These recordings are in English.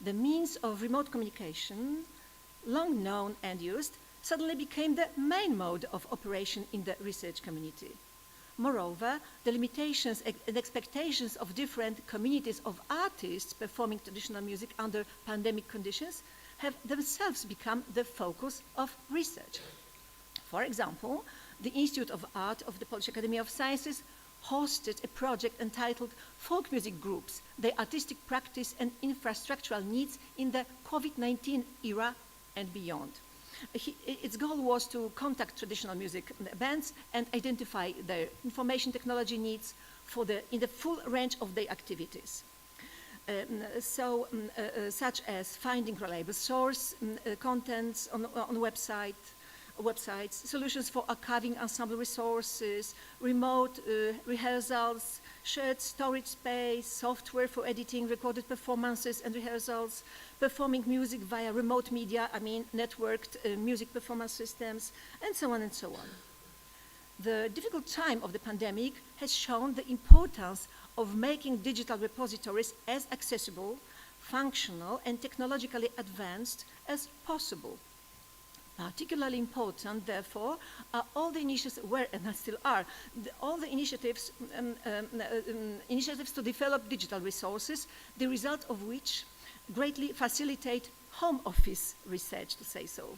the means of remote communication, long known and used, suddenly became the main mode of operation in the research community. Moreover, the limitations and expectations of different communities of artists performing traditional music under pandemic conditions have themselves become the focus of research. For example, the Institute of Art of the Polish Academy of Sciences hosted a project entitled Folk Music Groups, Their Artistic Practice and Infrastructural Needs in the COVID-19 Era and Beyond. Its goal was to contact traditional music bands and identify their information technology needs in the full range of their activities. Such as finding reliable source contents on websites, solutions for archiving ensemble resources, remote rehearsals, shared storage space, software for editing recorded performances and rehearsals, performing music via remote media, networked music performance systems, and so on and so on. The difficult time of the pandemic has shown the importance of making digital repositories as accessible, functional, and technologically advanced as possible. Particularly important, therefore, are all the initiatives, all the initiatives to develop digital resources, the result of which greatly facilitate home office research, to say so.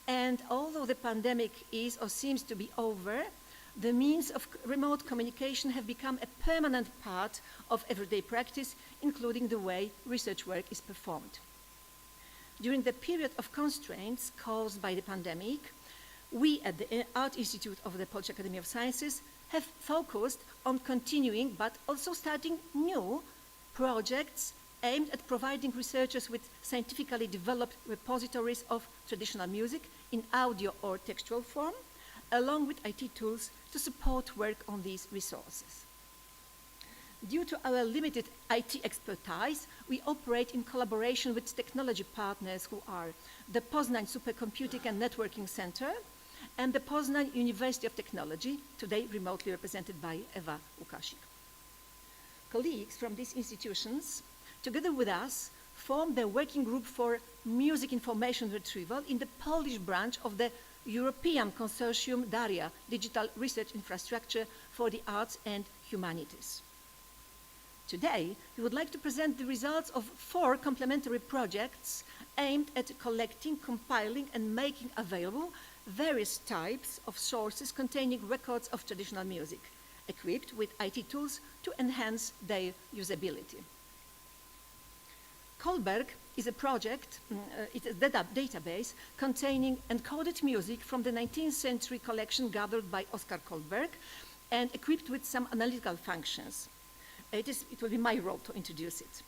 And although the pandemic is or seems to be over, the means of remote communication have become a permanent part of everyday practice, including the way research work is performed. During the period of constraints caused by the pandemic, we at the Art Institute of the Polish Academy of Sciences have focused on continuing but also starting new projects aimed at providing researchers with scientifically developed repositories of traditional music in audio or textual form, along with IT tools to support work on these resources. Due to our limited IT expertise, we operate in collaboration with technology partners who are the Poznań Supercomputing and Networking Center and the Poznań University of Technology, today remotely represented by Ewa Łukasik. Colleagues from these institutions, together with us, formed the working group for music information retrieval in the Polish branch of the European Consortium DARIA, Digital Research Infrastructure for the Arts and Humanities. Today, we would like to present the results of 4 complementary projects aimed at collecting, compiling, and making available various types of sources containing records of traditional music, equipped with IT tools to enhance their usability. Kollberg is a project, it's a database containing encoded music from the 19th century collection gathered by Oskar Kollberg and equipped with some analytical functions. It will be my role to introduce it.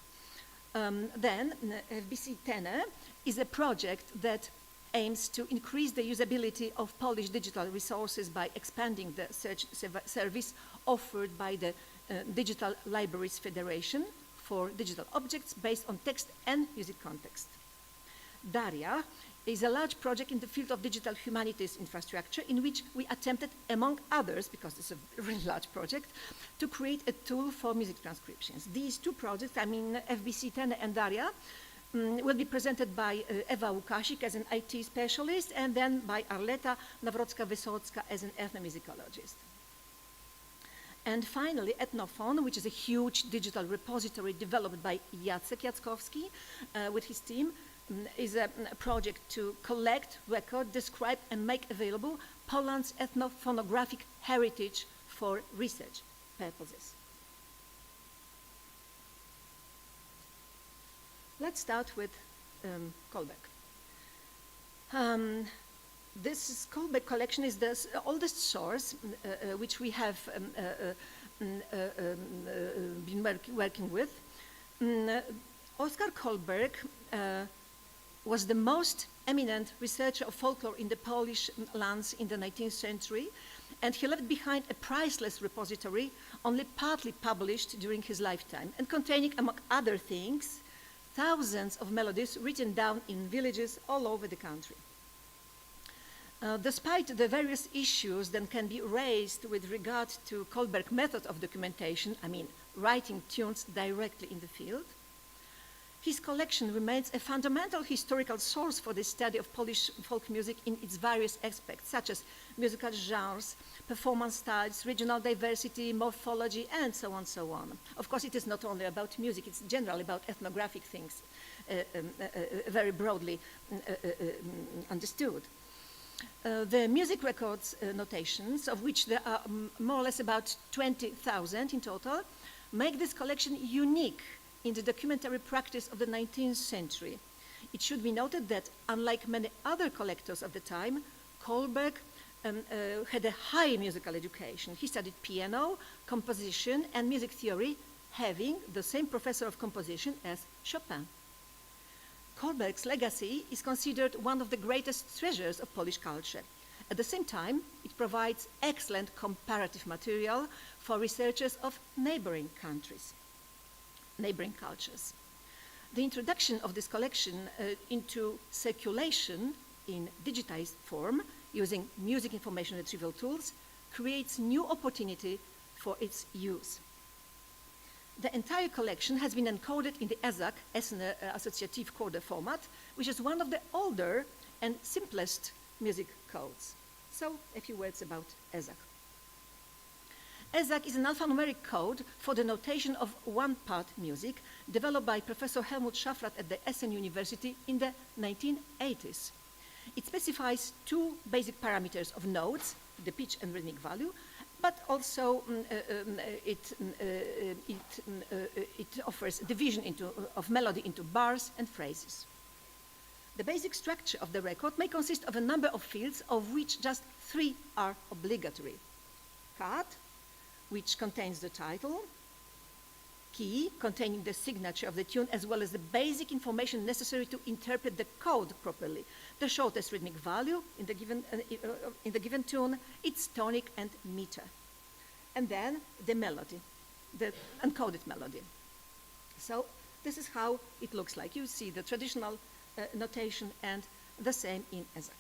Then FBC10 is a project that aims to increase the usability of Polish digital resources by expanding the search service offered by the Digital Libraries Federation for digital objects based on text and music context. DARIA is a large project in the field of digital humanities infrastructure in which we attempted, among others, because it's a really large project, to create a tool for music transcriptions. These 2 projects, FBC10 and DARIA, will be presented by Ewa Łukasik as an IT specialist and then by Arleta Nawrocka-Wysocka as an ethnomusicologist. And finally, Etnophon, which is a huge digital repository developed by Jacek Jackowski with his team, is a project to collect, record, describe, and make available Poland's ethnophonographic heritage for research purposes. Let's start with Kollberg. This Kollberg collection is the oldest source which we have been working with. Oskar Kollberg was the most eminent researcher of folklore in the Polish lands in the 19th century, and he left behind a priceless repository only partly published during his lifetime and containing, among other things, thousands of melodies written down in villages all over the country. Despite the various issues that can be raised with regard to Kollberg's method of documentation, writing tunes directly in the field, His collection remains a fundamental historical source for the study of Polish folk music in its various aspects, such as musical genres, performance styles, regional diversity, morphology, and so on, so on. Of course, it is not only about music, it's generally about ethnographic things, very broadly understood. The music records notations, of which there are more or less about 20,000 in total, make this collection unique in the documentary practice of the 19th century. It should be noted that, unlike many other collectors of the time, Kohlberg had a high musical education. He studied piano, composition, and music theory, having the same professor of composition as Chopin. Kohlberg's legacy is considered one of the greatest treasures of Polish culture. At the same time, it provides excellent comparative material for researchers of neighboring countries. Neighboring cultures. The introduction of this collection into circulation in digitized form using music information retrieval tools creates new opportunity for its use. The entire collection has been encoded in the ESAC, Essener Associative Code format, which is one of the older and simplest music codes. So, a few words about ESAC. ESAC is an alphanumeric code for the notation of one-part music developed by Professor Helmut Schaffrath at the Essen University in the 1980s. It specifies two basic parameters of notes, the pitch and rhythmic value, but also it offers division of melody into bars and phrases. The basic structure of the record may consist of a number of fields, of which just 3 are obligatory. Cut, which contains the title, key, containing the signature of the tune, as well as the basic information necessary to interpret the code properly, the shortest rhythmic value in the given tune, its tonic and meter, and then the melody, the encoded melody. So this is how it looks like. You see the traditional notation and the same in ESAC.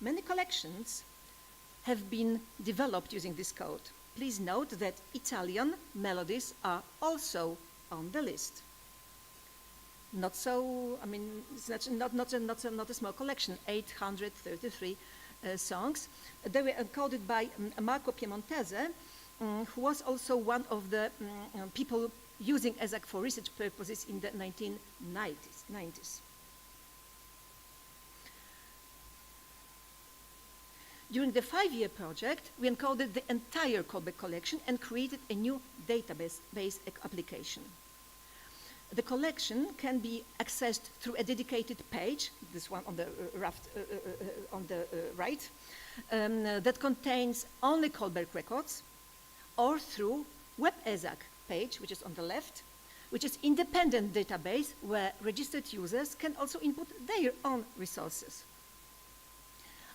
Many collections have been developed using this code. Please note that Italian melodies are also on the list. Not so, I mean, it's not a small collection, 833 songs. They were encoded by Marco Piemontese, who was also one of the people using ESAC for research purposes in the 1990s. During the 5-year project, we encoded the entire Kohlberg collection and created a new database application. The collection can be accessed through a dedicated page, this one on the right, that contains only Kohlberg records, or through Web ESAC page, which is on the left, which is independent database where registered users can also input their own resources.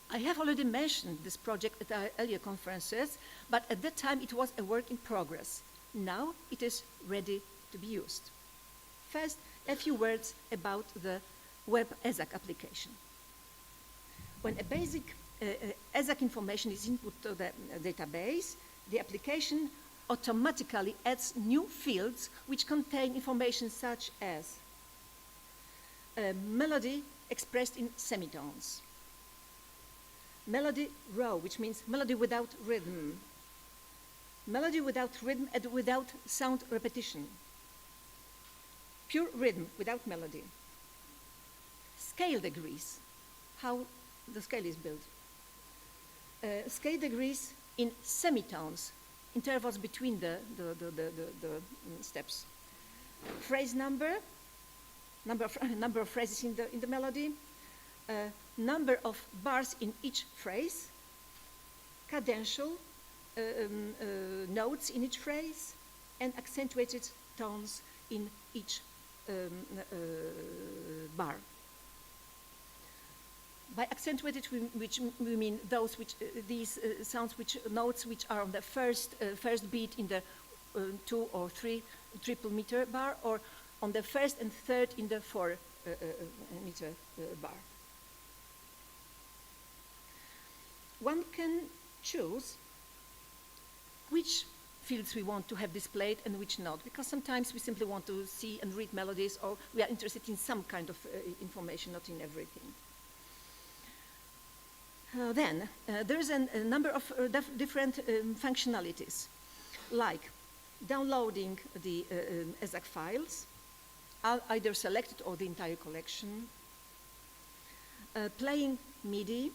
I have already mentioned this project at our earlier conferences, but at that time it was a work in progress. Now it is ready to be used. First, a few words about the Web ESAC application. When a basic ESAC information is input to the database, the application automatically adds new fields which contain information such as melody expressed in semitones, melody raw, which means melody without rhythm, melody without rhythm and without sound repetition, pure rhythm without melody, scale degrees, how the scale is built, scale degrees in semitones, intervals between the steps, phrase number of phrases in the melody, number of bars in each phrase, cadential notes in each phrase, and accentuated tones in each bar. By accentuated, we mean those these notes which are on the first beat in the 2 or 3 triple meter bar, or on the first and third in the 4 meter bar. One can choose which fields we want to have displayed and which not, because sometimes we simply want to see and read melodies, or we are interested in some kind of information, not in everything. Then there's a number of different functionalities, like downloading the ESAC files, either selected or the entire collection, playing MIDI,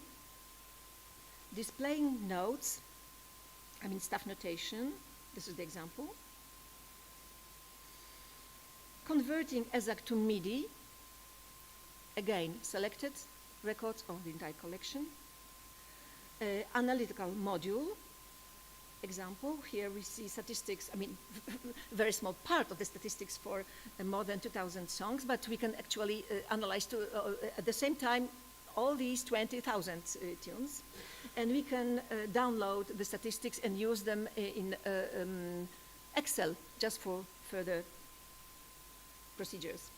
displaying notes, I mean staff notation, this is the example, converting ESAC to MIDI, again selected records of the entire collection, analytical module, example, here we see statistics, I mean, very small part of the statistics for more than 2,000 songs, but we can actually analyze at the same time all these 20,000 tunes, and we can download the statistics and use them in Excel just for further procedures.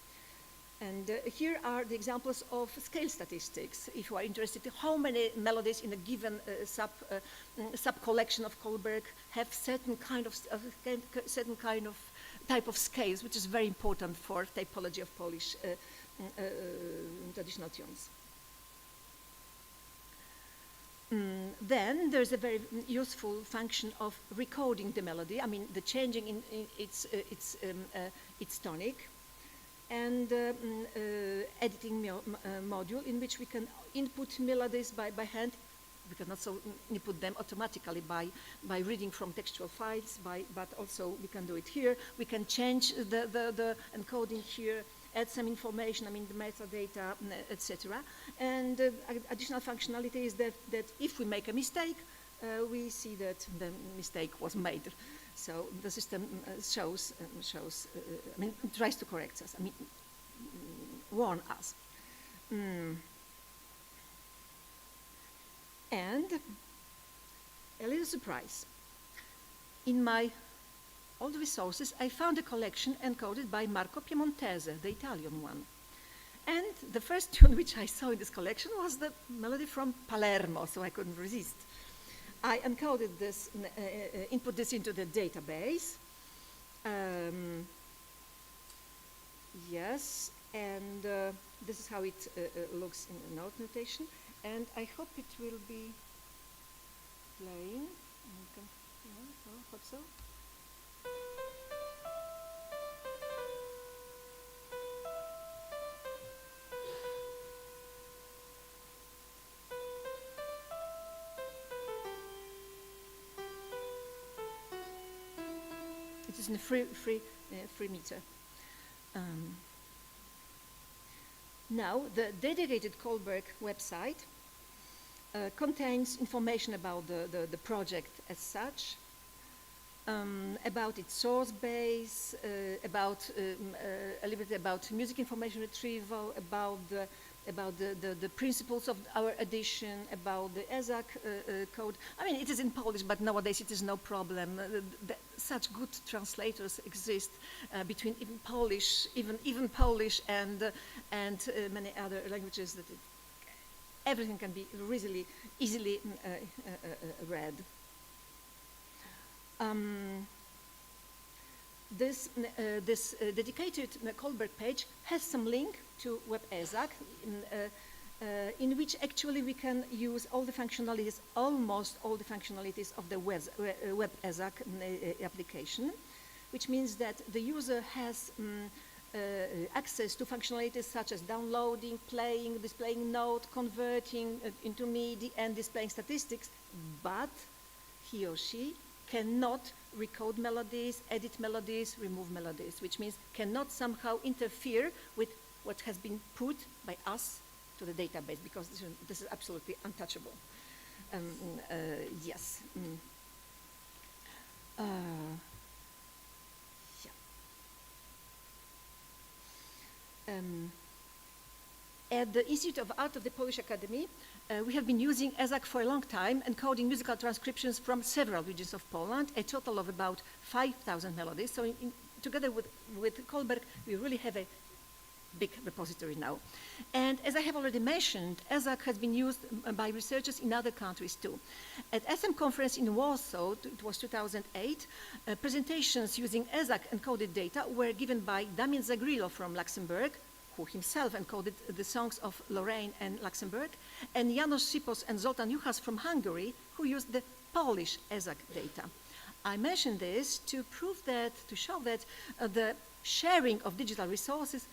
And here are the examples of scale statistics. If you are interested in how many melodies in a given sub-collection of Kohlberg have certain kind of type of scales, which is very important for typology of Polish traditional tunes. Then there's a very useful function of recoding the melody. I mean, the changing in its tonic, and editing module in which we can input melodies by hand. We can also input them automatically by reading from textual files, but also we can do it here. We can change the encoding here, add some information, I mean the metadata, etc. And additional functionality is that if we make a mistake, we see that the mistake was made. So the system shows, I mean, tries to correct us, I mean, warn us. And a little surprise. In my old resources, I found a collection encoded by Marco Piemontese, the Italian one. And the first tune which I saw in this collection was the melody from Palermo, so I couldn't resist. I encoded this, input this into the database. Yes, and this is how it looks in the note notation. And I hope it will be playing. I hope so. It is in a free meter. Now, the dedicated Kohlberg website contains information about the project as such, about its source base, about a little bit about music information retrieval, about the principles of our edition, about the ESAC code. I mean, it is in Polish, but nowadays it is no problem. Such good translators exist between even Polish, even Polish and many other languages that everything can be really easily read. This dedicated Kohlberg page has some link to WebESAC, in which actually we can use all the functionalities, almost all the functionalities of the WebESAC application, which means that the user has access to functionalities such as downloading, playing, displaying note, converting into MIDI, and displaying statistics, but he or she cannot recode melodies, edit melodies, remove melodies, which means cannot somehow interfere with what has been put by us to the database, because this is absolutely untouchable. Yes. At the Institute of Art of the Polish Academy, we have been using ESAC for a long time, encoding musical transcriptions from several regions of Poland, a total of about 5,000 melodies. So together with Kohlberg, we really have a big repository now. And as I have already mentioned, EZAC has been used by researchers in other countries too. At SM conference in Warsaw, it was 2008, presentations using EZAC encoded data were given by Damian Zagrillo from Luxembourg, who himself encoded the songs of Lorraine and Luxembourg, and Janos Sipos and Zoltan Juchas from Hungary, who used the Polish EZAC data. I mention this to show that the sharing of digital resources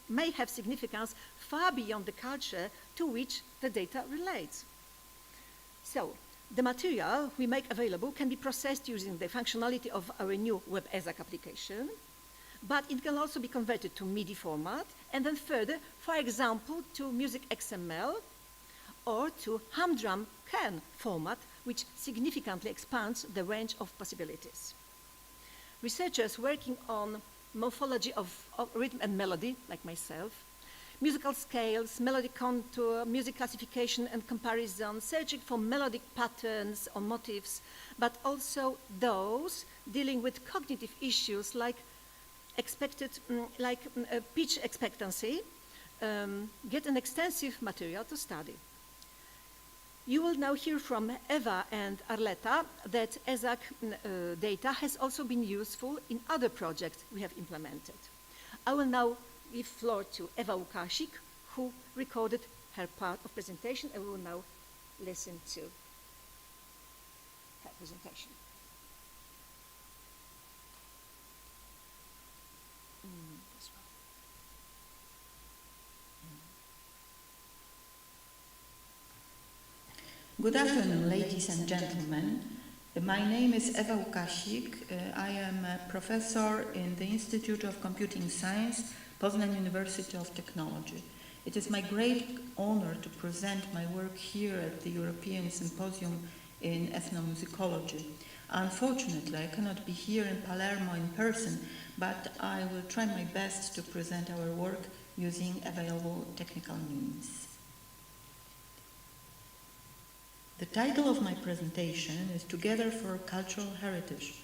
may have significance far beyond the culture to which the data relates. So, the material we make available can be processed using the functionality of our new Web EZAC application, but it can also be converted to MIDI format and then further, for example, to music XML or to humdrum kern format, which significantly expands the range of possibilities. Researchers working on morphology of rhythm and melody, like myself, musical scales, melodic contour, music classification and comparison, searching for melodic patterns or motifs, but also those dealing with cognitive issues like pitch expectancy, get an extensive material to study. You will now hear from Eva and Arleta that EZAC data has also been useful in other projects we have implemented. I will now give floor to Eva Łukasik, who recorded her part of presentation, and we will now listen to her presentation. Good afternoon, ladies and gentlemen. My name is Eva Łukasik. I am a professor in the Institute of Computing Science, Poznań University of Technology. It is my great honor to present my work here at the European Symposium in Ethnomusicology. Unfortunately, I cannot be here in Palermo in person, but I will try my best to present our work using available technical means. The title of my presentation is Together for Cultural Heritage,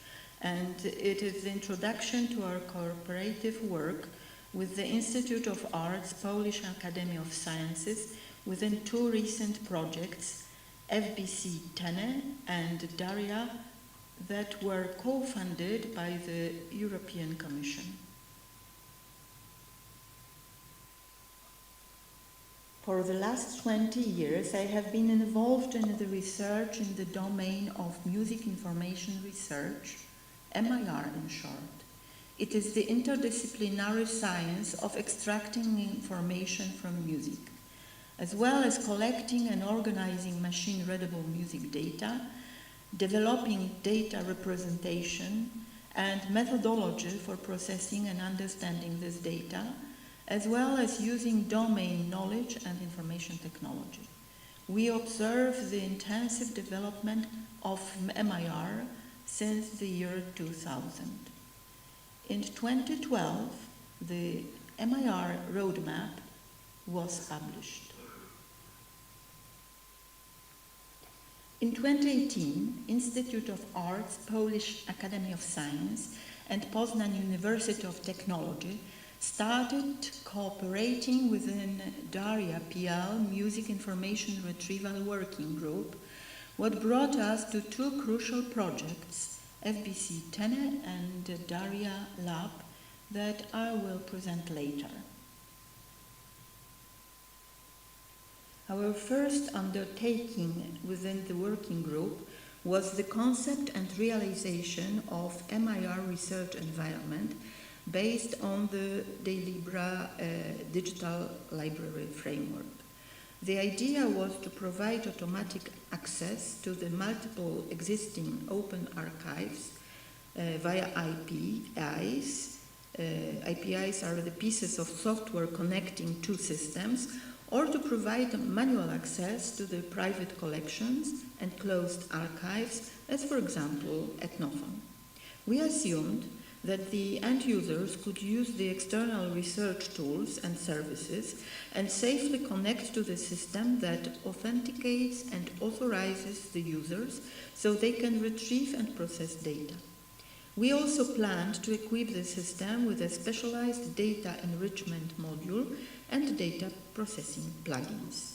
and it is the introduction to our cooperative work with the Institute of Arts, Polish Academy of Sciences, within two recent projects, FBC TENE and DARIA, that were co-funded by the European Commission. For the last 20 years, I have been involved in the research in the domain of music information research, MIR in short. It is the interdisciplinary science of extracting information from music, as well as collecting and organizing machine-readable music data, developing data representation and methodology for processing and understanding this data, as well as using domain knowledge and information technology. We observe the intensive development of MIR since the year 2000. In 2012, the MIR roadmap was published. In 2018, Institute of Arts, Polish Academy of Science, and Poznań University of Technology started cooperating within DARIA PL Music Information Retrieval Working Group, what brought us to two crucial projects, FBC TENE and DARIA Lab, that I will present later. Our first undertaking within the working group was the concept and realization of MIR research environment based on the De Libra digital library framework. The idea was to provide automatic access to the multiple existing open archives via APIs. APIs are the pieces of software connecting two systems, or to provide manual access to the private collections and closed archives, as for example, Ethnofon. We assumed that the end users could use the external research tools and services and safely connect to the system that authenticates and authorizes the users so they can retrieve and process data. We also planned to equip the system with a specialized data enrichment module and data processing plugins.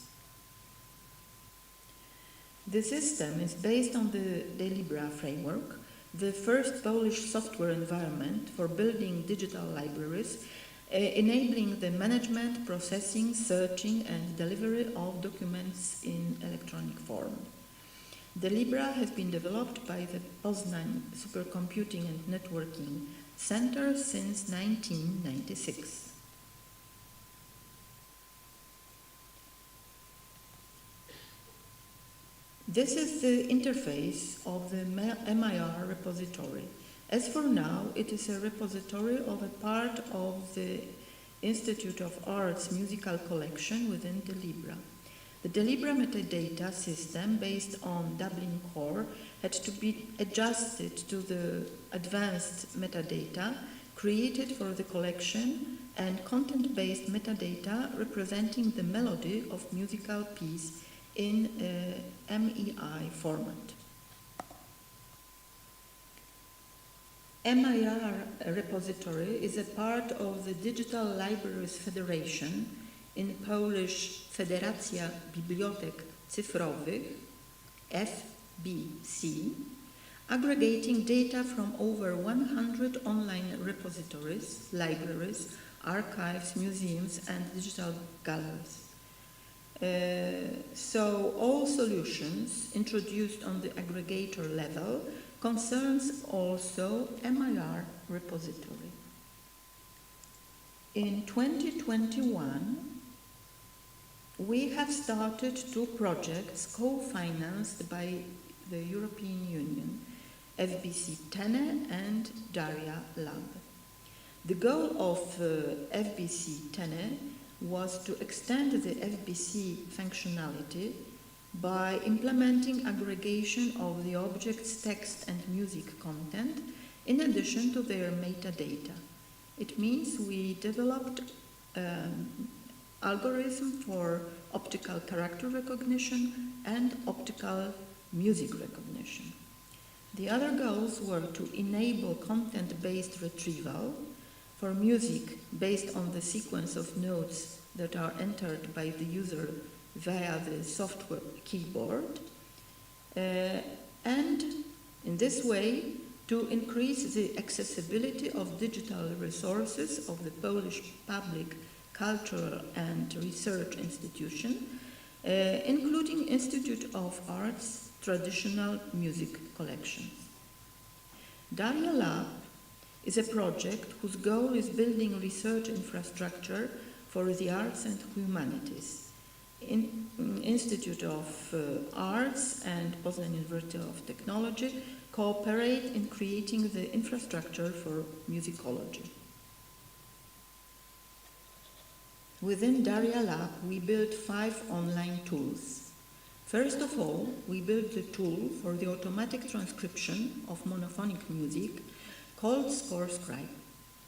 The system is based on the 𝟑𝟖 framework, the first Polish software environment for building digital libraries, enabling the management, processing, searching, and delivery of documents in electronic form. 𝟑𝟖 has been developed by the Poznań Supercomputing and Networking Center since 1996. This is the interface of the MIR repository. As for now, it is a repository of a part of the Institute of Arts musical collection within 𝟑𝟖. The 𝟑𝟖 metadata system based on Dublin Core had to be adjusted to the advanced metadata created for the collection and content-based metadata representing the melody of musical piece in MEI format. MIR repository is a part of the Digital Libraries Federation, in Polish Federacja Bibliotek Cyfrowych, FBC, aggregating data from over 100 online repositories, libraries, archives, museums, and digital galleries. So all solutions introduced on the aggregator level concerns also MIR repository. In 2021, we have started 2 projects co-financed by the European Union, FBC TENE and Daria Lab. The goal of FBC TENE was to extend the FBC functionality by implementing aggregation of the object's text and music content in addition to their metadata. It means we developed algorithm for optical character recognition and optical music recognition. The other goals were to enable content-based retrieval for music based on the sequence of notes that are entered by the user via the software keyboard, and in this way to increase the accessibility of digital resources of the Polish public cultural and research institution, including Institute of Arts traditional music collections. Daria Lab is a project whose goal is building research infrastructure for the arts and humanities. Institute of Arts and Poznań University of Technology cooperate in creating the infrastructure for musicology. Within Daria Lab, we built 5 online tools. First of all, we built the tool for the automatic transcription of monophonic music called ScoreScribe.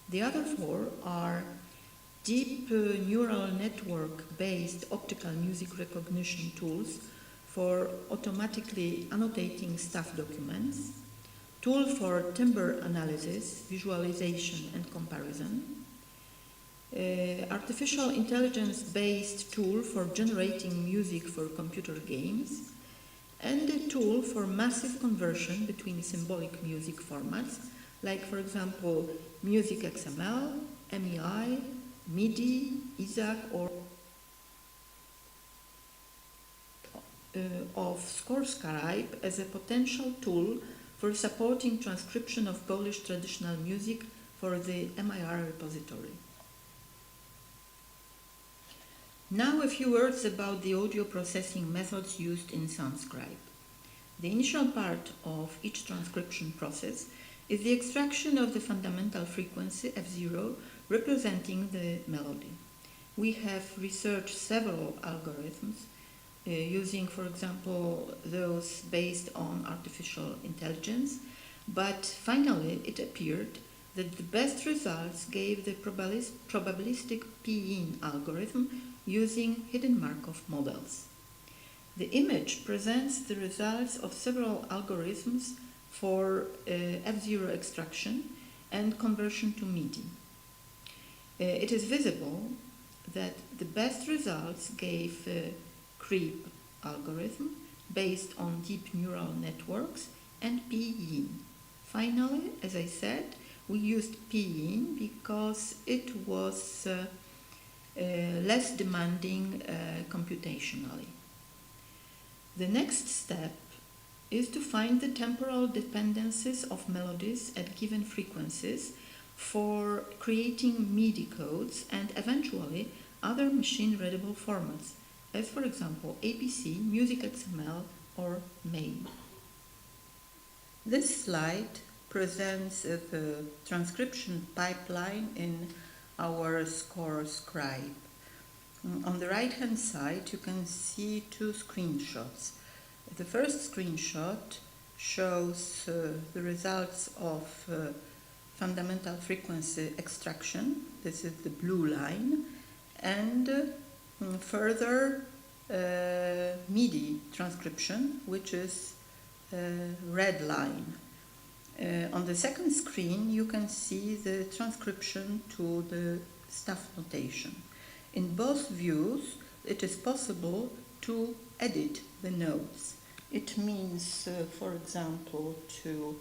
The other 4 are deep neural network-based optical music recognition tools for automatically annotating staff documents, tool for timbre analysis, visualization and comparison, artificial intelligence-based tool for generating music for computer games, and a tool for massive conversion between symbolic music formats, like for example, music XML, MEI, MIDI, ISAC, or of ScoreScribe as a potential tool for supporting transcription of Polish traditional music for the MIR repository. Now a few words about the audio processing methods used in SoundScribe. The initial part of each transcription process is the extraction of the fundamental frequency F0 representing the melody. We have researched several algorithms using, for example, those based on artificial intelligence, but finally it appeared that the best results gave the probabilistic P-in algorithm using hidden Markov models. The image presents the results of several algorithms for F0 extraction and conversion to MIDI. It is visible that the best results gave CREEP algorithm based on deep neural networks and PIN. Finally, as I said, we used PIN because it was less demanding computationally. The next step is to find the temporal dependencies of melodies at given frequencies for creating MIDI codes and eventually other machine-readable formats, as for example APC, Music XML, or MAME. This slide presents the transcription pipeline in our score scribe. On the right-hand side, you can see two screenshots. The first screenshot shows the results of fundamental frequency extraction. This is the blue line, and further MIDI transcription, which is red line. On the second screen, you can see the transcription to the staff notation. In both views, it is possible to edit the notes. It means, for example, to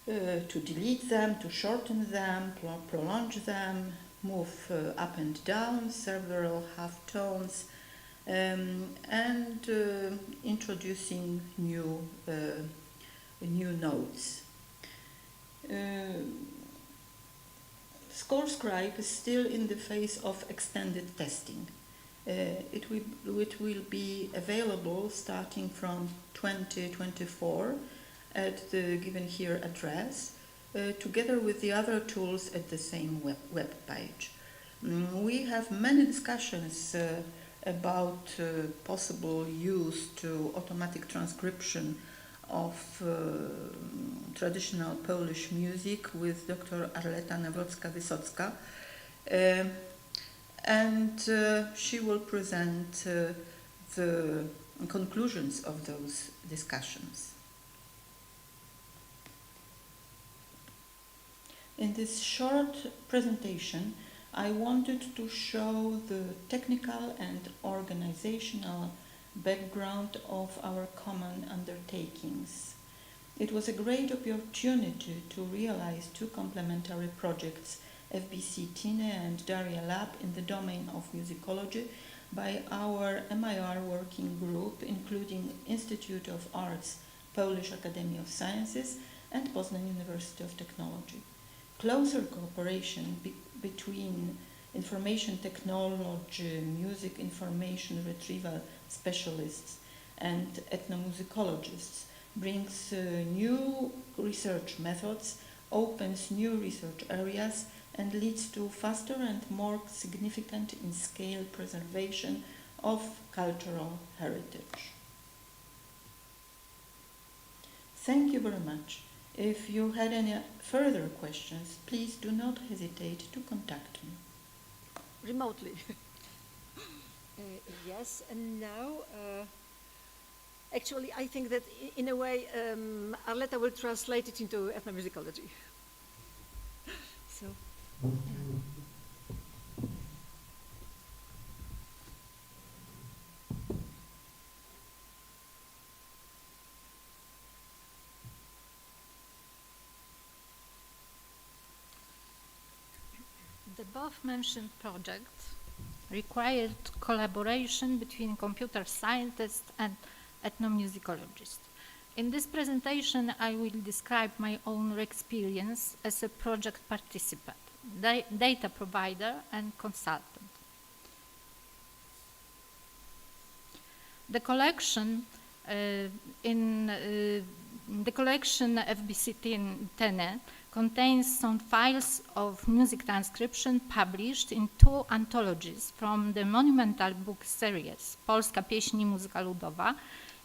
delete them, to shorten them, prolong them, move up and down several half tones, and introducing new notes. Score Scribe is still in the phase of extended testing. It will be available starting from 2024 at the given here address, together with the other tools at the same web page. We have many discussions about possible use to automatic transcription of traditional Polish music with Dr. Arleta Nawrocka-Wysocka, and she will present the conclusions of those discussions. In this short presentation, I wanted to show the technical and organizational background of our common undertakings. It was a great opportunity to realize two complementary projects, FBC-TINE and Daria Lab, in the domain of musicology by our MIR working group, including Institute of Arts, Polish Academy of Sciences, and Poznań University of Technology. Closer cooperation between information technology, music information retrieval specialists, and ethnomusicologists brings new research methods, opens new research areas, and leads to faster and more significant in scale preservation of cultural heritage. Thank you very much. If you had any further questions, please do not hesitate to contact me. Remotely. Yes, and now, actually, I think that in a way, Arleta will translate it into ethnomusicology. So. The above-mentioned project required collaboration between computer scientists and ethnomusicologists. In this presentation, I will describe my own experience as a project participant, data provider, and consultant. The collection FBC-TINE contains some files of music transcription published in two anthologies from the monumental book series Polska Pieśń i Muzyka Ludowa,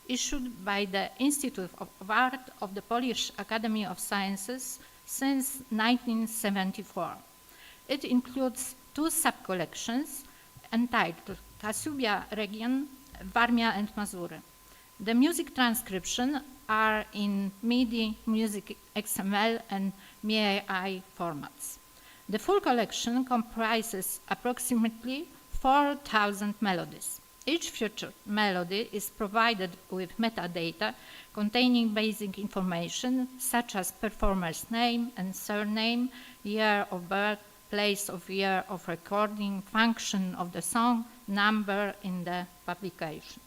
issued by the Institute of Art of the Polish Academy of Sciences since 1974. It includes two sub-collections entitled Kasubia Region, Warmia and Mazury. The music transcription are in MIDI, Music XML, and MIDI formats. The full collection comprises approximately 4,000 melodies. Each featured melody is provided with metadata containing basic information such as performer's name and surname, year of birth, place of year of recording, function of the song, number in the publication.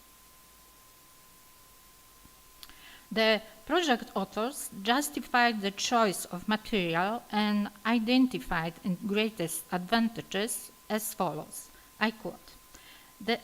The project authors justified the choice of material and identified its greatest advantages as follows. I quote, "The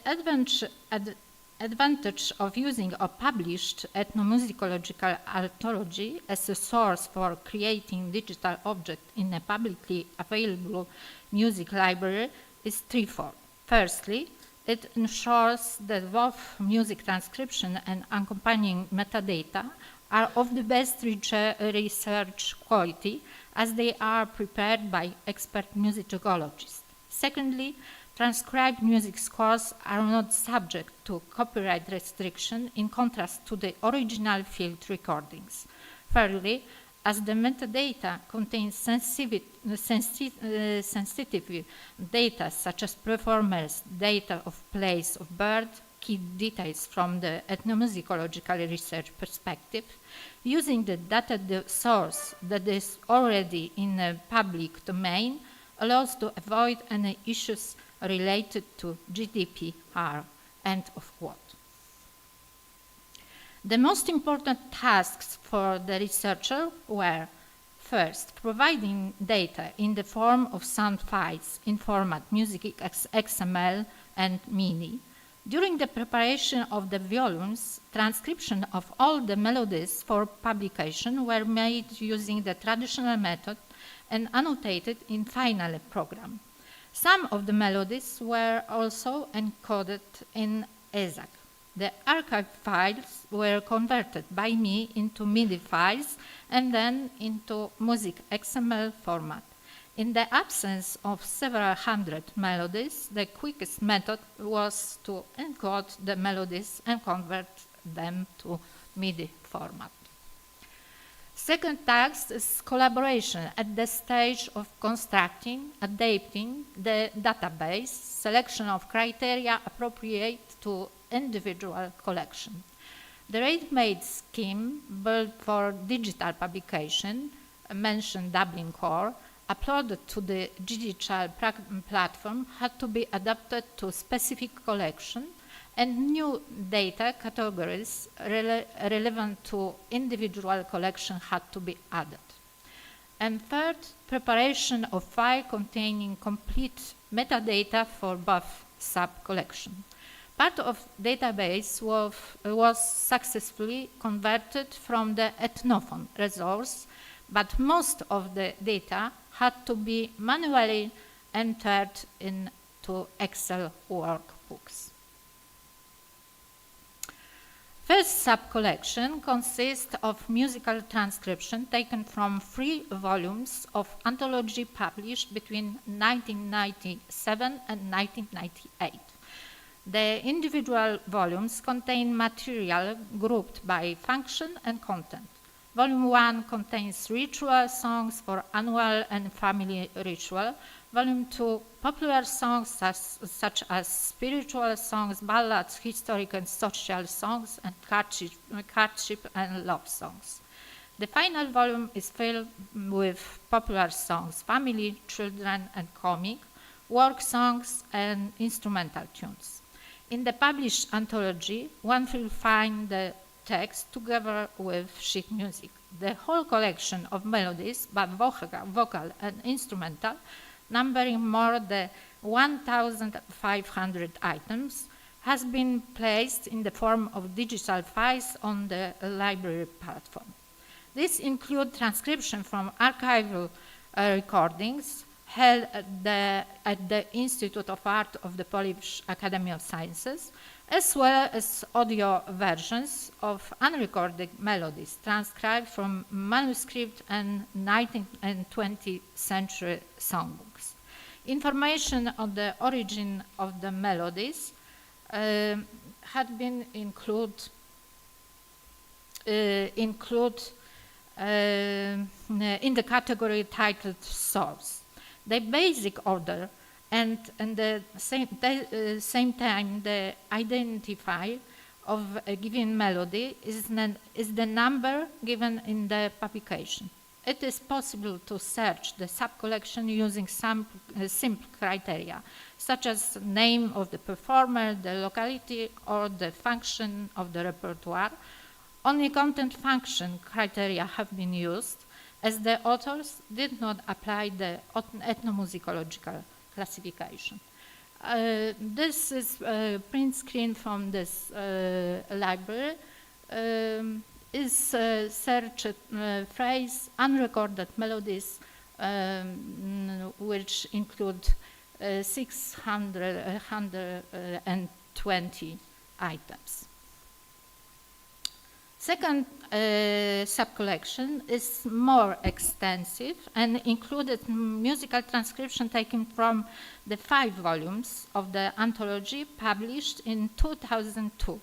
advantage of using a published ethnomusicological anthology as a source for creating digital objects in a publicly available music library is threefold. Firstly, it ensures that both music transcription and accompanying metadata are of the best research quality as they are prepared by expert musicologists. Secondly, transcribed music scores are not subject to copyright restriction in contrast to the original field recordings. Thirdly, as the metadata contains sensitive data such as performers, data of place of birth, key details from the ethnomusicological research perspective, using the data source that is already in a public domain allows to avoid any issues related to GDPR." End of quote. The most important tasks for the researcher were, first, providing data in the form of sound files in format Music XML and MIDI. During the preparation of the volumes, transcription of all the melodies for publication were made using the traditional method and annotated in Finale program. Some of the melodies were also encoded in ESAC. The archive files were converted by me into MIDI files and then into Music XML format. In the absence of several hundred melodies, the quickest method was to encode the melodies and convert them to MIDI format. Second task is collaboration at the stage of constructing, adapting the database, selection of criteria appropriate to individual collection. The ready-made scheme built for digital publication, mentioned Dublin Core, uploaded to the digital platform had to be adapted to specific collection, and new data categories relevant to individual collection had to be added. And third, preparation of file containing complete metadata for both sub-collection. Part of database was successfully converted from the Ethnophone resource, but most of the data had to be manually entered into Excel workbooks. First sub-collection consists of musical transcription taken from 3 volumes of anthology published between 1997 and 1998. The individual volumes contain material grouped by function and content. Volume 1 contains ritual songs for annual and family ritual. Volume 2, popular songs such as spiritual songs, ballads, historic and social songs, and courtship and love songs. The final volume is filled with popular songs, family, children, and comic, work songs, and instrumental tunes. In the published anthology, one will find the text together with sheet music. The whole collection of melodies, both vocal and instrumental, numbering more than 1,500 items, has been placed in the form of digital files on the library platform. These include transcription from archival recordings held at the Institute of Art of the Polish Academy of Sciences, as well as audio versions of unrecorded melodies transcribed from manuscript and 19th and 20th century songbooks. Information on the origin of the melodies had been included include in the category titled source. The basic order and at the same time the identifier of a given melody is the number given in the publication. It is possible to search the subcollection using some simple criteria, such as name of the performer, the locality, or the function of the repertoire. Only content function criteria have been used, as the authors did not apply the ethnomusicological classification. This is a print screen from this library. Is search phrase unrecorded melodies, which include 620 items. Second subcollection is more extensive and included musical transcription taken from the 5 volumes of the anthology published in 2002.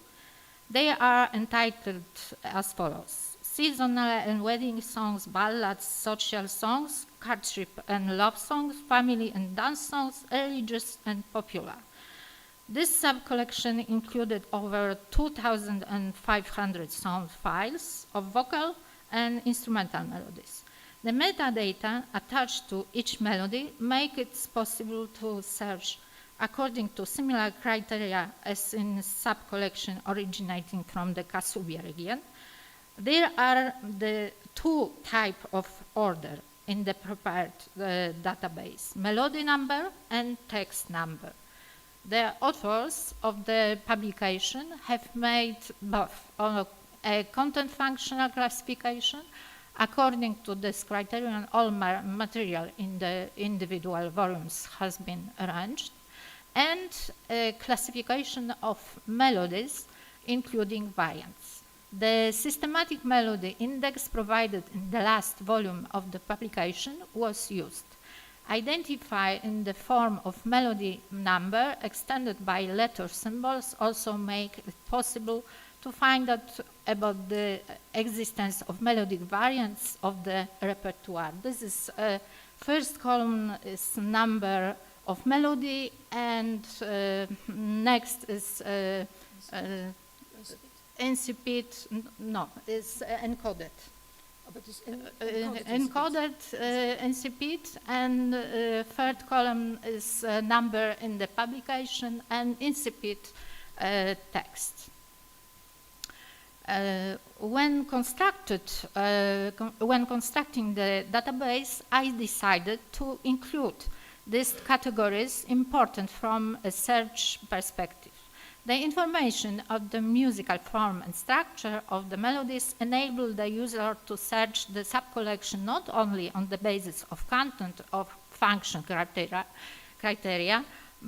They are entitled as follows: seasonal and wedding songs, ballads, social songs, courtship and love songs, family and dance songs, religious and popular. This subcollection included over 2,500 sound files of vocal and instrumental melodies. The metadata attached to each melody make it possible to search according to similar criteria as in subcollection originating from the Kasubi region. There are the 2 types of order in the prepared database: melody number and text number. The authors of the publication have made both a content functional classification according to this criterion. All material in the individual volumes has been arranged, and a classification of melodies including variants. The systematic melody index provided in the last volume of the publication was used. Identify in the form of melody number extended by letter symbols also make it possible to find out about the existence of melodic variants of the repertoire. This is first column is number of melody, and next is incipit, no, is encoded. But it's Encoded incipit, and third column is number in the publication and incipit text. When constructing the database, I decided to include these categories important from a search perspective. The information of the musical form and structure of the melodies enable the user to search the subcollection not only on the basis of content of function criteria,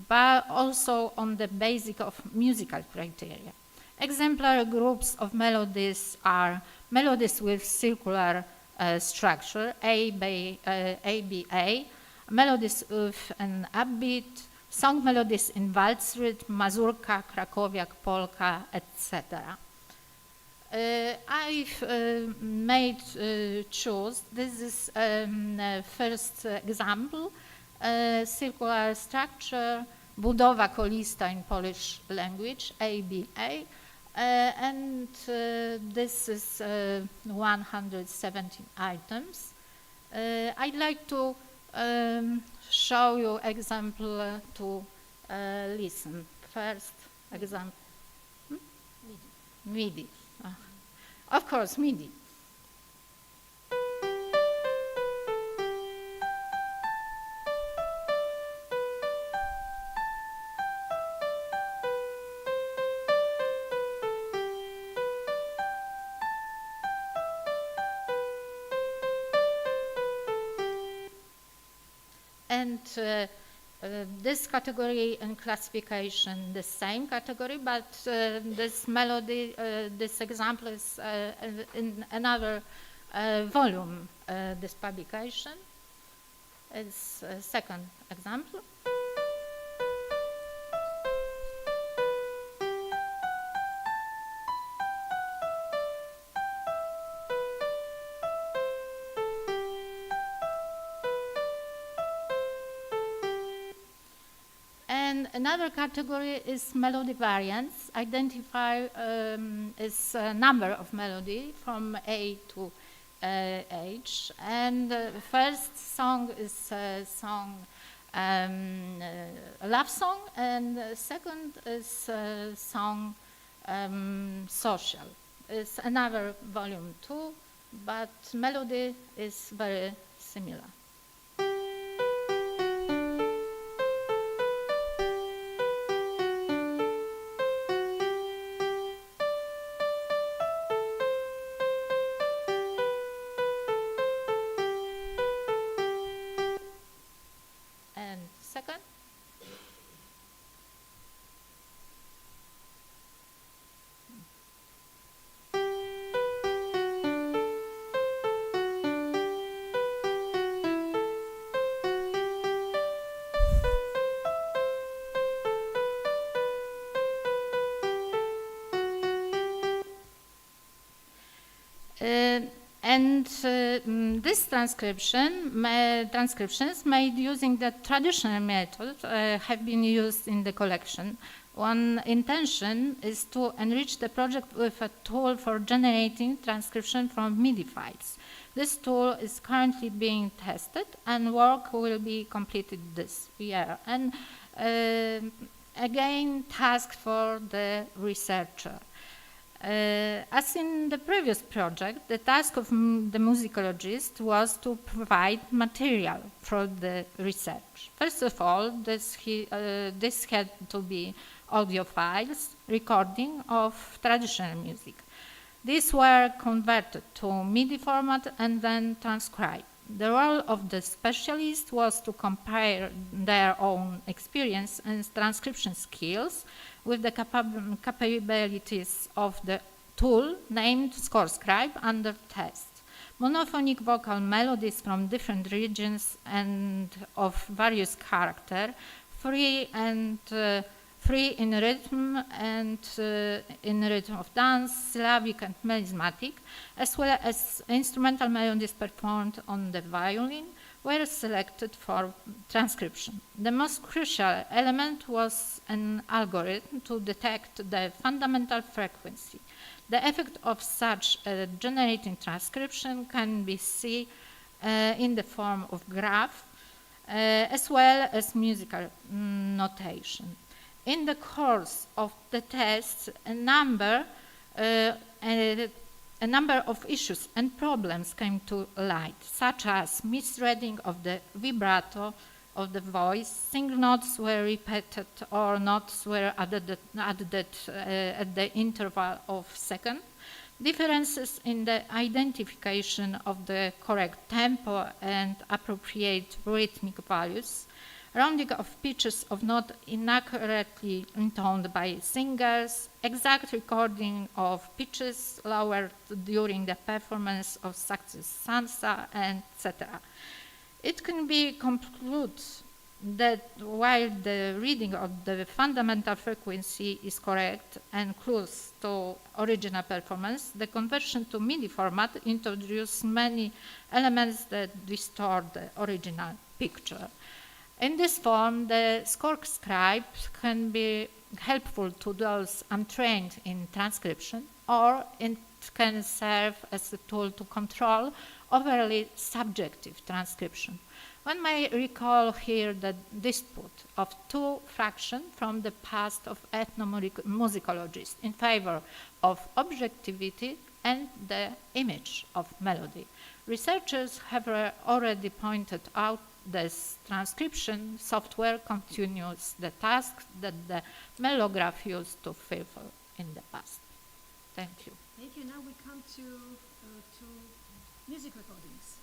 but also on the basis of musical criteria. Exemplary groups of melodies are melodies with circular structure, ABA, melodies with an upbeat, song melodies in waltz rhythm, mazurka, krakowiak, polka, etc. I've made choose, this is first example, circular structure, budowa kolista in Polish language, ABA, and this is 117 items. I'd like to show you example to listen. First example. MIDI. Of course, MIDI. And this category and classification, the same category, but this melody, this example is in another volume, this publication. It's a second example. And another category is melody variants, identify as a number of melody from A to H. And the first song is a song, a love song, and the second is a song social. It's another volume 2, but melody is very similar. And second. This transcriptions made using the traditional method have been used in the collection. One intention is to enrich the project with a tool for generating transcription from MIDI files. This tool is currently being tested and work will be completed this year. And again, task for the researcher. As in the previous project, the task of the musicologist was to provide material for the research. First of all, this had to be audio files, recording of traditional music. These were converted to MIDI format and then transcribed. The role of the specialist was to compare their own experience and transcription skills with the capabilities of the tool named ScoreScribe under test. Monophonic vocal melodies from different regions and of various character, free in rhythm and in rhythm of dance, syllabic and melismatic, as well as instrumental melodies performed on the violin, were selected for transcription. The most crucial element was an algorithm to detect the fundamental frequency. The effect of such a generating transcription can be seen in the form of graph, as well as musical notation. In the course of the test, a number of issues and problems came to light, such as misreading of the vibrato of the voice, single notes were repeated or notes were added at the interval of second, differences in the identification of the correct tempo and appropriate rhythmic values, rounding of pitches of not inaccurately intoned by singers, exact recording of pitches lowered during the performance of success stanza, etc. It can be concluded that while the reading of the fundamental frequency is correct and close to original performance, the conversion to MIDI format introduces many elements that distort the original picture. In this form, the ScoreScribe can be helpful to those untrained in transcription, or it can serve as a tool to control overly subjective transcription. One may recall here the dispute of two factions from the past of ethnomusicologists in favor of objectivity and the image of melody. Researchers have already pointed out this transcription software continues the task that the melograph used to fulfill in the past. Thank you. Thank you. Now we come to music recordings.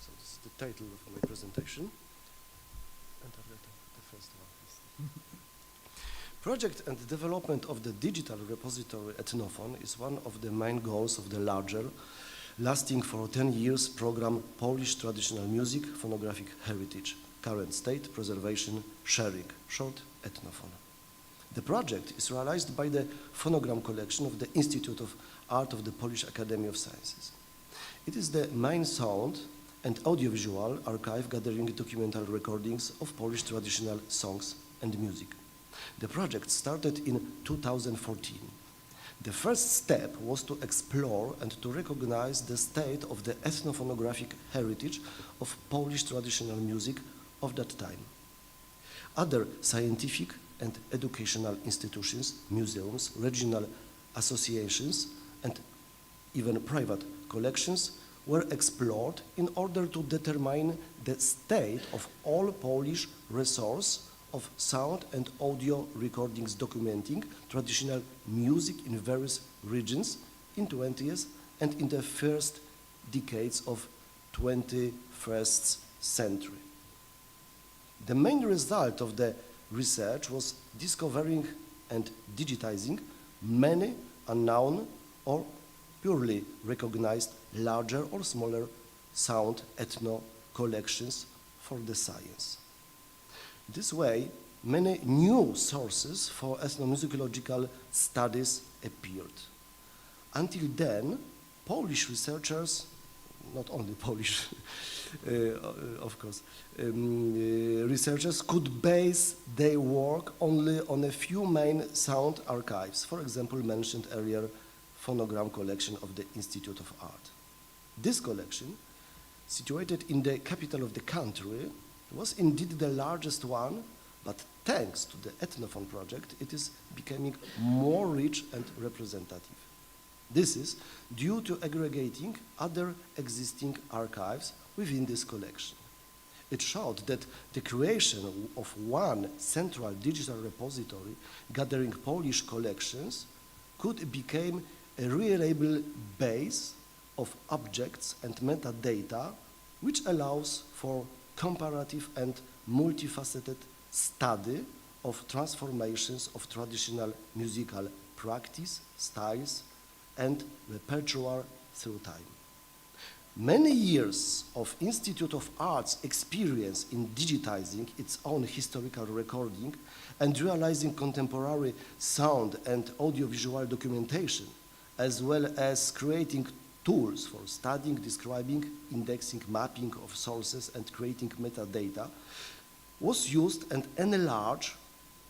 So this is the title of my presentation. And the first one. Project and development of the digital repository Ethnophon is one of the main goals of the larger lasting for 10 years program Polish Traditional Music, Phonographic Heritage, Current State, Preservation, Sharing, short Ethnophon. The project is realized by the phonogram collection of the Institute of Art of the Polish Academy of Sciences. It is the main sound and audiovisual archive gathering documental recordings of Polish traditional songs and music. The project started in 2014. The first step was to explore and to recognize the state of the ethnophonographic heritage of Polish traditional music of that time. Other scientific and educational institutions, museums, regional associations, and even private collections were explored in order to determine the state of all Polish resource of sound and audio recordings documenting traditional music in various regions in 20th and in the first decades of 21st century. The main result of the research was discovering and digitizing many unknown or purely recognized larger or smaller sound ethno collections for the science. This way, many new sources for ethnomusicological studies appeared. Until then, Polish researchers, not only Polish, of course, researchers could base their work only on a few main sound archives, for example, mentioned earlier phonogram collection of the Institute of Art. This collection, situated in the capital of the country, was indeed the largest one, but thanks to the Ethnophon project, it is becoming more rich and representative. This is due to aggregating other existing archives within this collection. It showed that the creation of one central digital repository gathering Polish collections could become a reliable base of objects and metadata, which allows for comparative and multifaceted study of transformations of traditional musical practice, styles, and repertoire through time. Many years of Institute of Arts experience in digitizing its own historical recording and realizing contemporary sound and audiovisual documentation, as well as creating tools for studying, describing, indexing, mapping of sources, and creating metadata, was used and enlarged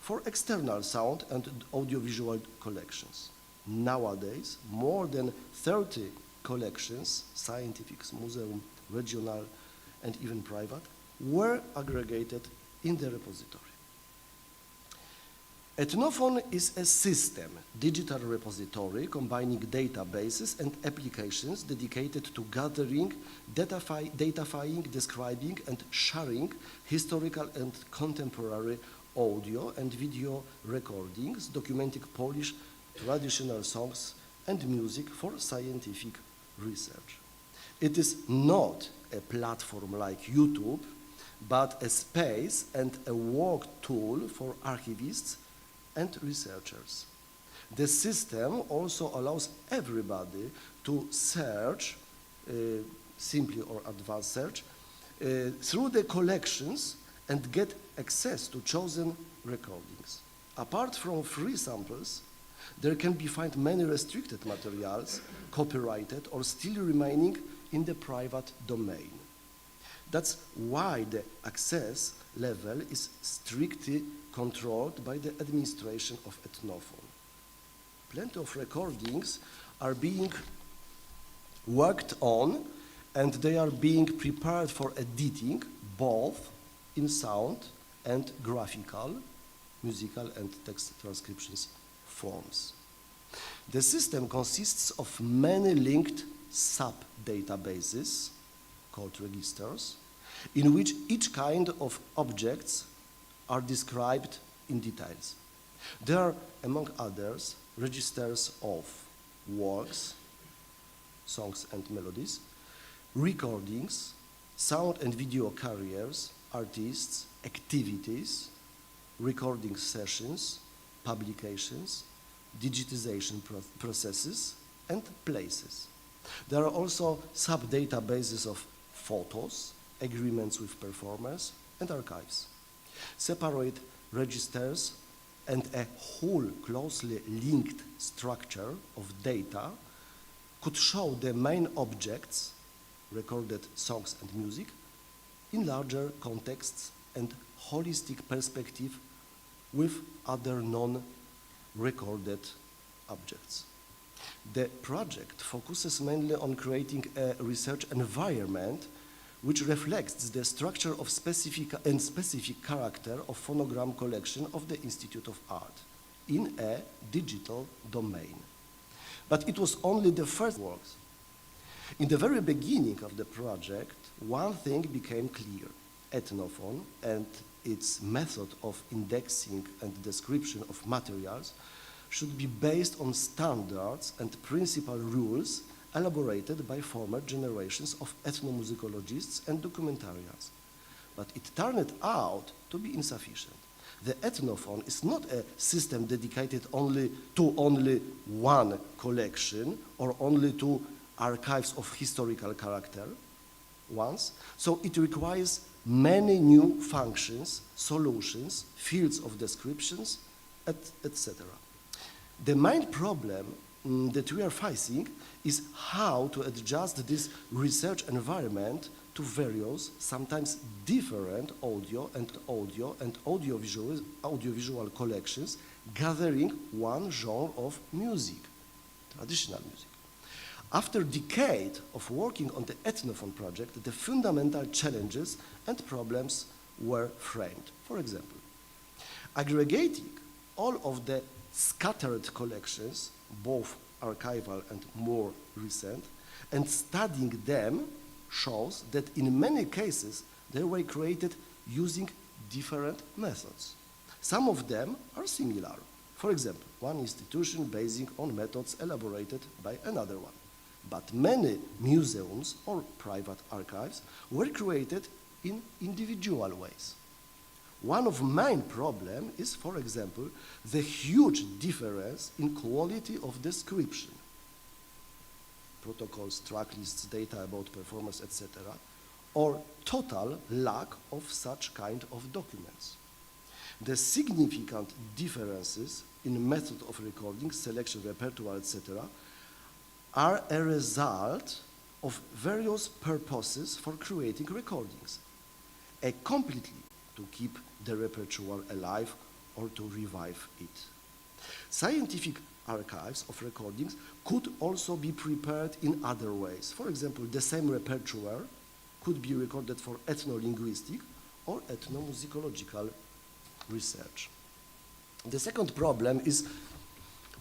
for external sound and audiovisual collections. Nowadays, more than 30 collections, scientific, museum, regional, and even private, were aggregated in the repository. Ethnophon is a system, digital repository combining databases and applications dedicated to gathering, datafying, describing, and sharing historical and contemporary audio and video recordings documenting Polish traditional songs and music for scientific research. It is not a platform like YouTube, but a space and a work tool for archivists and researchers. The system also allows everybody to search, simply or advanced search, through the collections and get access to chosen recordings. Apart from free samples, there can be found many restricted materials, copyrighted or still remaining in the private domain. That's why the access level is strictly controlled by the administration of Ethnophon. Plenty of recordings are being worked on and they are being prepared for editing, both in sound and graphical, musical and text transcriptions forms. The system consists of many linked sub-databases, called registers, in which each kind of objects are described in details. There are, among others, registers of works, songs and melodies, recordings, sound and video carriers, artists, activities, recording sessions, publications, digitization processes, and places. There are also sub-databases of photos, agreements with performers, and archives. Separate registers and a whole closely linked structure of data could show the main objects, recorded songs and music, in larger contexts and holistic perspective with other non-recorded objects. The project focuses mainly on creating a research environment which reflects the structure of specific character of phonogram collection of the Institute of Art in a digital domain. But it was only the first works. In the very beginning of the project, one thing became clear. Ethnophone and its method of indexing and description of materials should be based on standards and principal rules elaborated by former generations of ethnomusicologists and documentarians. But it turned out to be insufficient. The ethnophone is not a system dedicated to only one collection or only to archives of historical character once, so it requires many new functions, solutions, fields of descriptions, etc. The main problem that we are facing is how to adjust this research environment to various, sometimes different audiovisual collections gathering one genre of music, traditional music. After a decade of working on the Ethnophone project, the fundamental challenges and problems were framed. For example, aggregating all of the scattered collections, both archival and more recent, and studying them shows that in many cases they were created using different methods. Some of them are similar. For example, one institution basing on methods elaborated by another one. But many museums or private archives were created in individual ways. One of main problems is, for example, the huge difference in quality of description. Protocols, track lists, data about performers, etc., or total lack of such kind of documents. The significant differences in method of recording, selection, repertoire, etc., are a result of various purposes for creating recordings. A completely to keep the repertoire alive or to revive it. Scientific archives of recordings could also be prepared in other ways. For example, the same repertoire could be recorded for ethnolinguistic or ethnomusicological research. The second problem is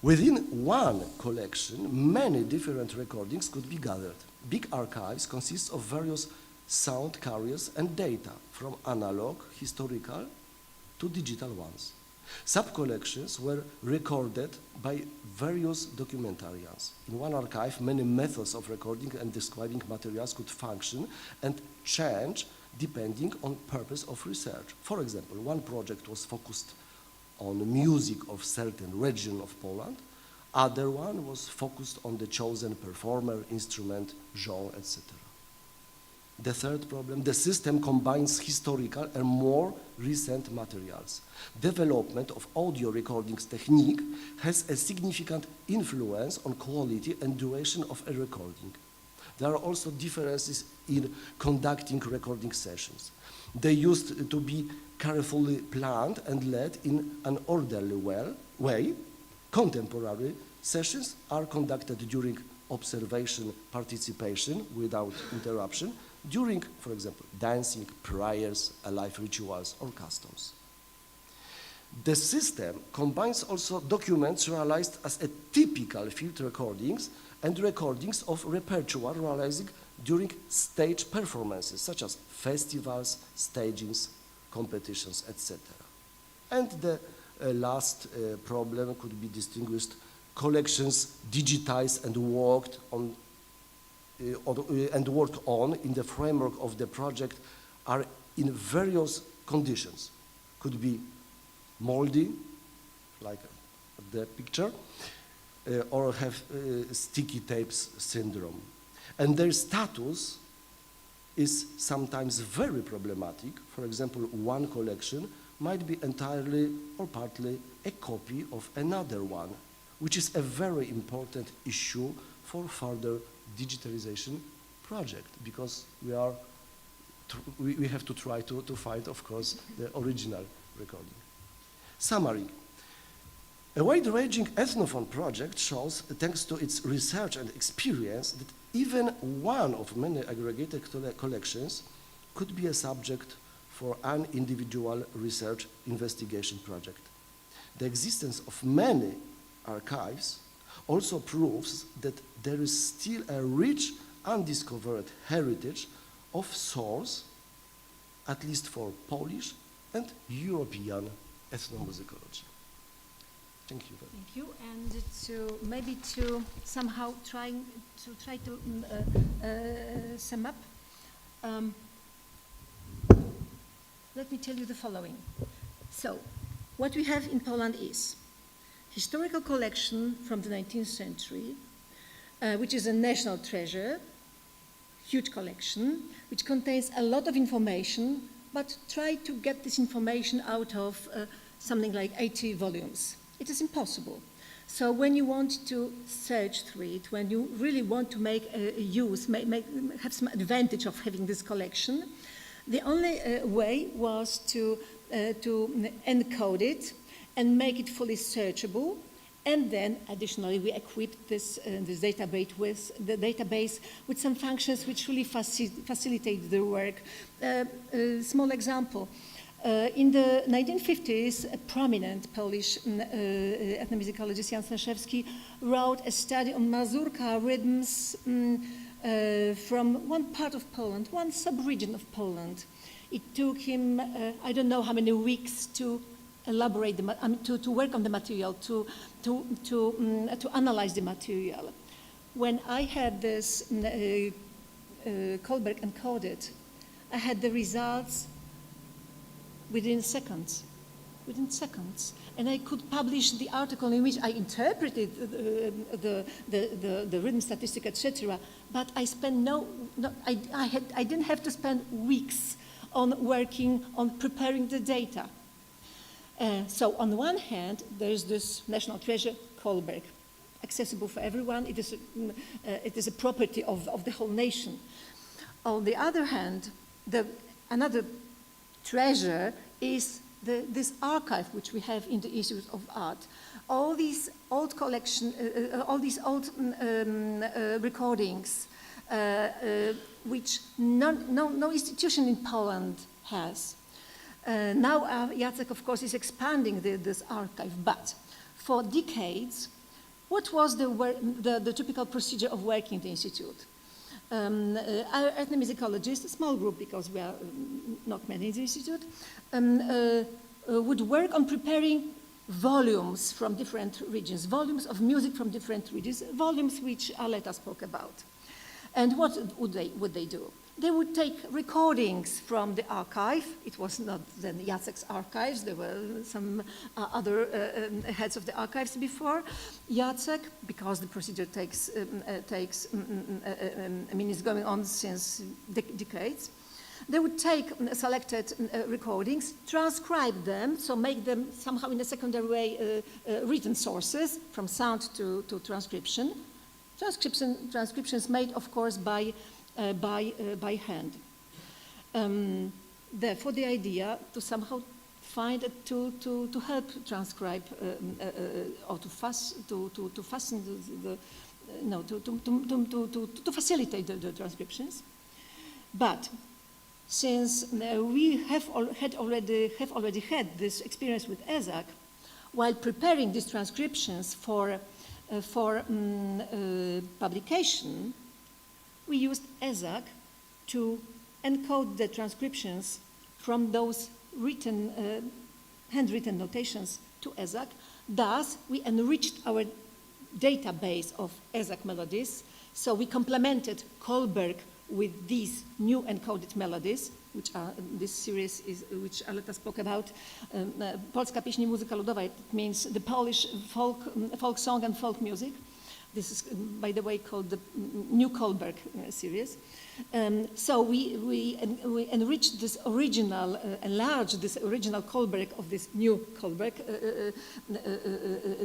within one collection, many different recordings could be gathered. Big archives consist of various sound carriers and data, from analog, historical, to digital ones. Sub-collections were recorded by various documentarians. In one archive, many methods of recording and describing materials could function and change depending on purpose of research. For example, one project was focused on music of certain region of Poland, other one was focused on the chosen performer, instrument, genre, etc. The third problem, the system combines historical and more recent materials. Development of audio recordings technique has a significant influence on quality and duration of a recording. There are also differences in conducting recording sessions. They used to be carefully planned and led in an orderly way. Contemporary sessions are conducted during observation, participation without interruption, during, for example, dancing, prayers, life rituals, or customs. The system combines also documents realized as a typical field recordings and recordings of repertoire realized during stage performances, such as festivals, stagings, competitions, etc. And the last problem could be distinguished: collections digitized and worked on in the framework of the project are in various conditions. Could be moldy, like the picture, or have sticky tapes syndrome. And their status is sometimes very problematic. For example, one collection might be entirely or partly a copy of another one, which is a very important issue for further digitalization project, because we have to try to find, of course, the original recording. Summary. A wide-ranging ethnophone project shows, thanks to its research and experience, that even one of many aggregated collections could be a subject for an individual research investigation project. The existence of many archives also proves that there is still a rich, undiscovered heritage of source, at least for Polish and European ethnomusicology. Thank you. Thank you. And to somehow try to sum up, let me tell you the following. So, what we have in Poland is historical collection from the 19th century, which is a national treasure, huge collection, which contains a lot of information, but try to get this information out of something like 80 volumes. It is impossible. So when you want to search through it, when you really want to make use, have some advantage of having this collection, the only way was to encode it and make it fully searchable. And then, additionally, we equipped this database with some functions which really facilitate the work. Small example. In the 1950s, a prominent Polish ethnomusicologist, Jan Staszewski, wrote a study on Mazurka rhythms from one part of Poland, one sub-region of Poland. It took him, I don't know how many weeks to elaborate, to work on the material, to analyze the material. When I had this Kohlberg encoded, I had the results within seconds, and I could publish the article in which I interpreted the rhythm statistic, etc. But I spent I didn't have to spend weeks on working on preparing the data. So on the one hand, there is this national treasure, Kohlberg, accessible for everyone. It is a property of the whole nation. On the other hand, another treasure is this archive which we have in the Institute of Art. All these old collection, all these old recordings, which no institution in Poland has. Now Jacek, of course, is expanding this archive, but for decades, what was the typical procedure of working in the Institute? Our ethnomusicologists, a small group because we are not many in the Institute, would work on preparing volumes from different regions, volumes of music from different regions, volumes which Aleta spoke about. And what would they do? They would take recordings from the archive. It was not then Jacek's archives. There were some other heads of the archives before Jacek, because the procedure takes, it's going on since decades. They would take selected recordings, transcribe them, so make them somehow in a secondary way written sources, from sound to transcription. Transcriptions made, of course, by hand. Therefore, the idea to somehow find a tool to help transcribe or to facilitate the transcriptions. But since we have already had this experience with ESAC, while preparing these transcriptions for publication, we used ESAC to encode the transcriptions from those handwritten notations to ESAC. Thus, we enriched our database of ESAC melodies. So we complemented Kohlberg with these new encoded melodies, which are this series which Aleta spoke about. Polska pieśń i muzyka ludowa, it means the Polish folk song and folk music. This is, by the way, called the New Kohlberg series. So we enriched this original, enlarged this original Kohlberg of this new Kohlberg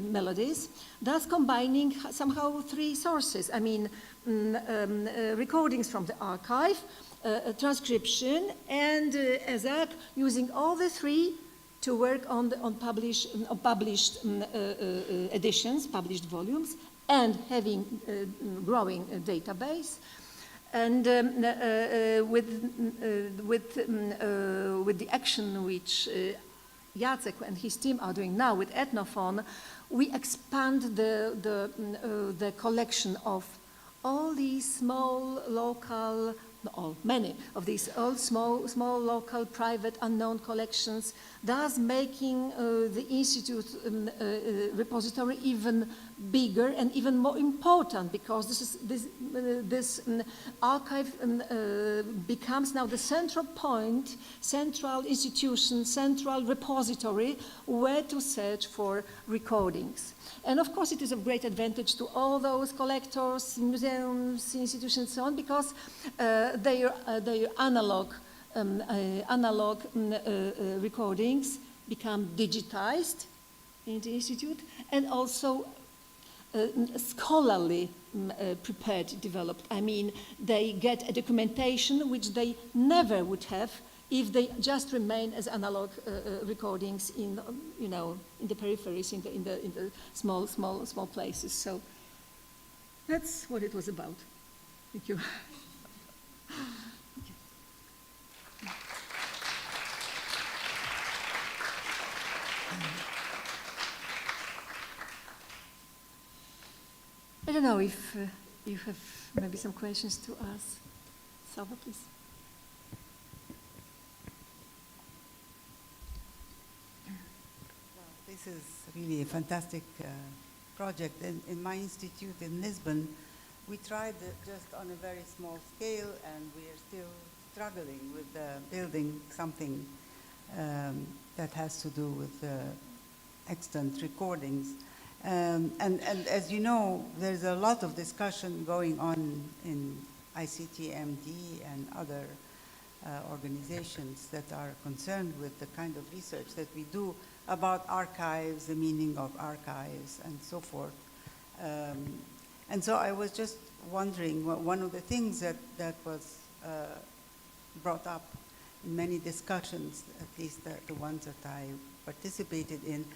melodies, thus combining somehow three sources. I mean, recordings from the archive, transcription, and ESAC, using all the three to work on published editions, published volumes, and having growing database. And with the action which Jacek and his team are doing now with Ethnophon, we expand the collection of all these small local, many of these old small local private unknown collections, thus making the Institute repository even bigger and even more important, because this archive becomes now the central point, central institution, central repository where to search for recordings. And of course it is of great advantage to all those collectors, museums, institutions, and so on, because their analog recordings become digitized in the Institute, and also scholarly prepared, developed. I mean, they get a documentation which they never would have if they just remain as analog recordings in, in the peripheries, in the small places. So that's what it was about. Thank you. I don't know if you have maybe some questions to ask. Salva, please. Well, this is really a fantastic project. In my institute in Lisbon, we tried it just on a very small scale, and we are still struggling with building something that has to do with extant recordings. And as you know, there's a lot of discussion going on in ICTMD and other organizations that are concerned with the kind of research that we do about archives, the meaning of archives, and so forth. And so I was just wondering, one of the things that was brought up in many discussions, at least the ones that I participated in,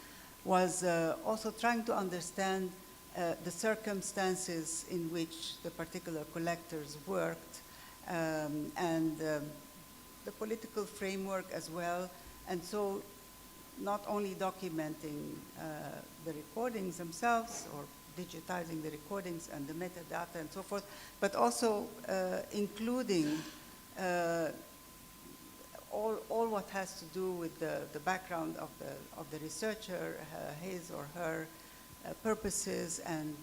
was also trying to understand the circumstances in which the particular collectors worked, and the political framework as well. And so not only documenting the recordings themselves or digitizing the recordings and the metadata and so forth, but also including all what has to do with the background of the researcher, his or her purposes, and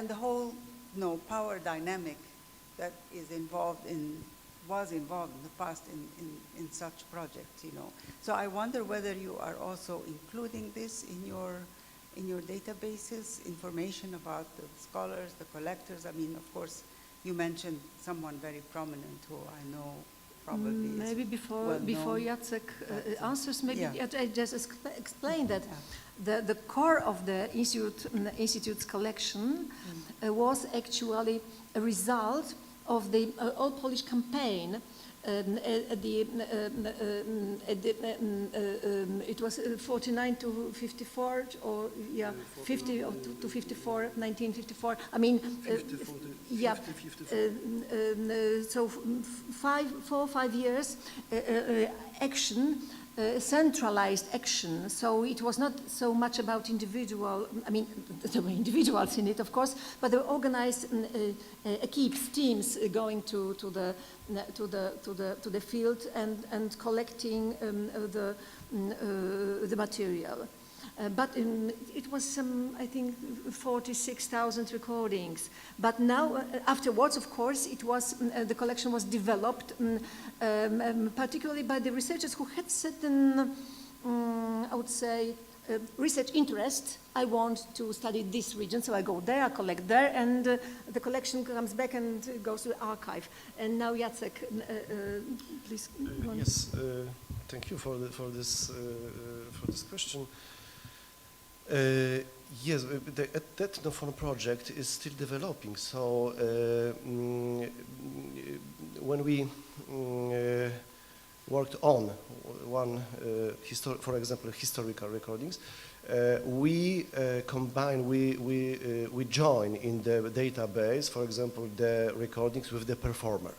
the whole power dynamic that was involved in the past in such projects. So I wonder whether you are also including this in your databases, information about the scholars, the collectors. I mean, of course, you mentioned someone very prominent who I know probably maybe before Jacek answers, maybe I just explain that the core of the Institute's collection was actually a result of the All Polish campaign. It was 49 to 54, or 50 to 54, 1954. I mean, 50, 54. So 4 or 5 years action. Centralized action, so it was not so much about individual. I mean, there were individuals in it, of course, but they were organized teams going to the field and collecting the material. But it was some, I think, 46,000 recordings. But now, afterwards, of course, it was the collection was developed, particularly by the researchers who had certain, I would say, research interest, I want to study this region, so I go there, I collect there, and the collection comes back and goes to the archive. And now Jacek, please go on. Yes, thank you for this question. Yes, the Ethnophone project is still developing. So when we worked on one, for example, historical recordings, we combine, we join in the database, for example, the recordings with the performer.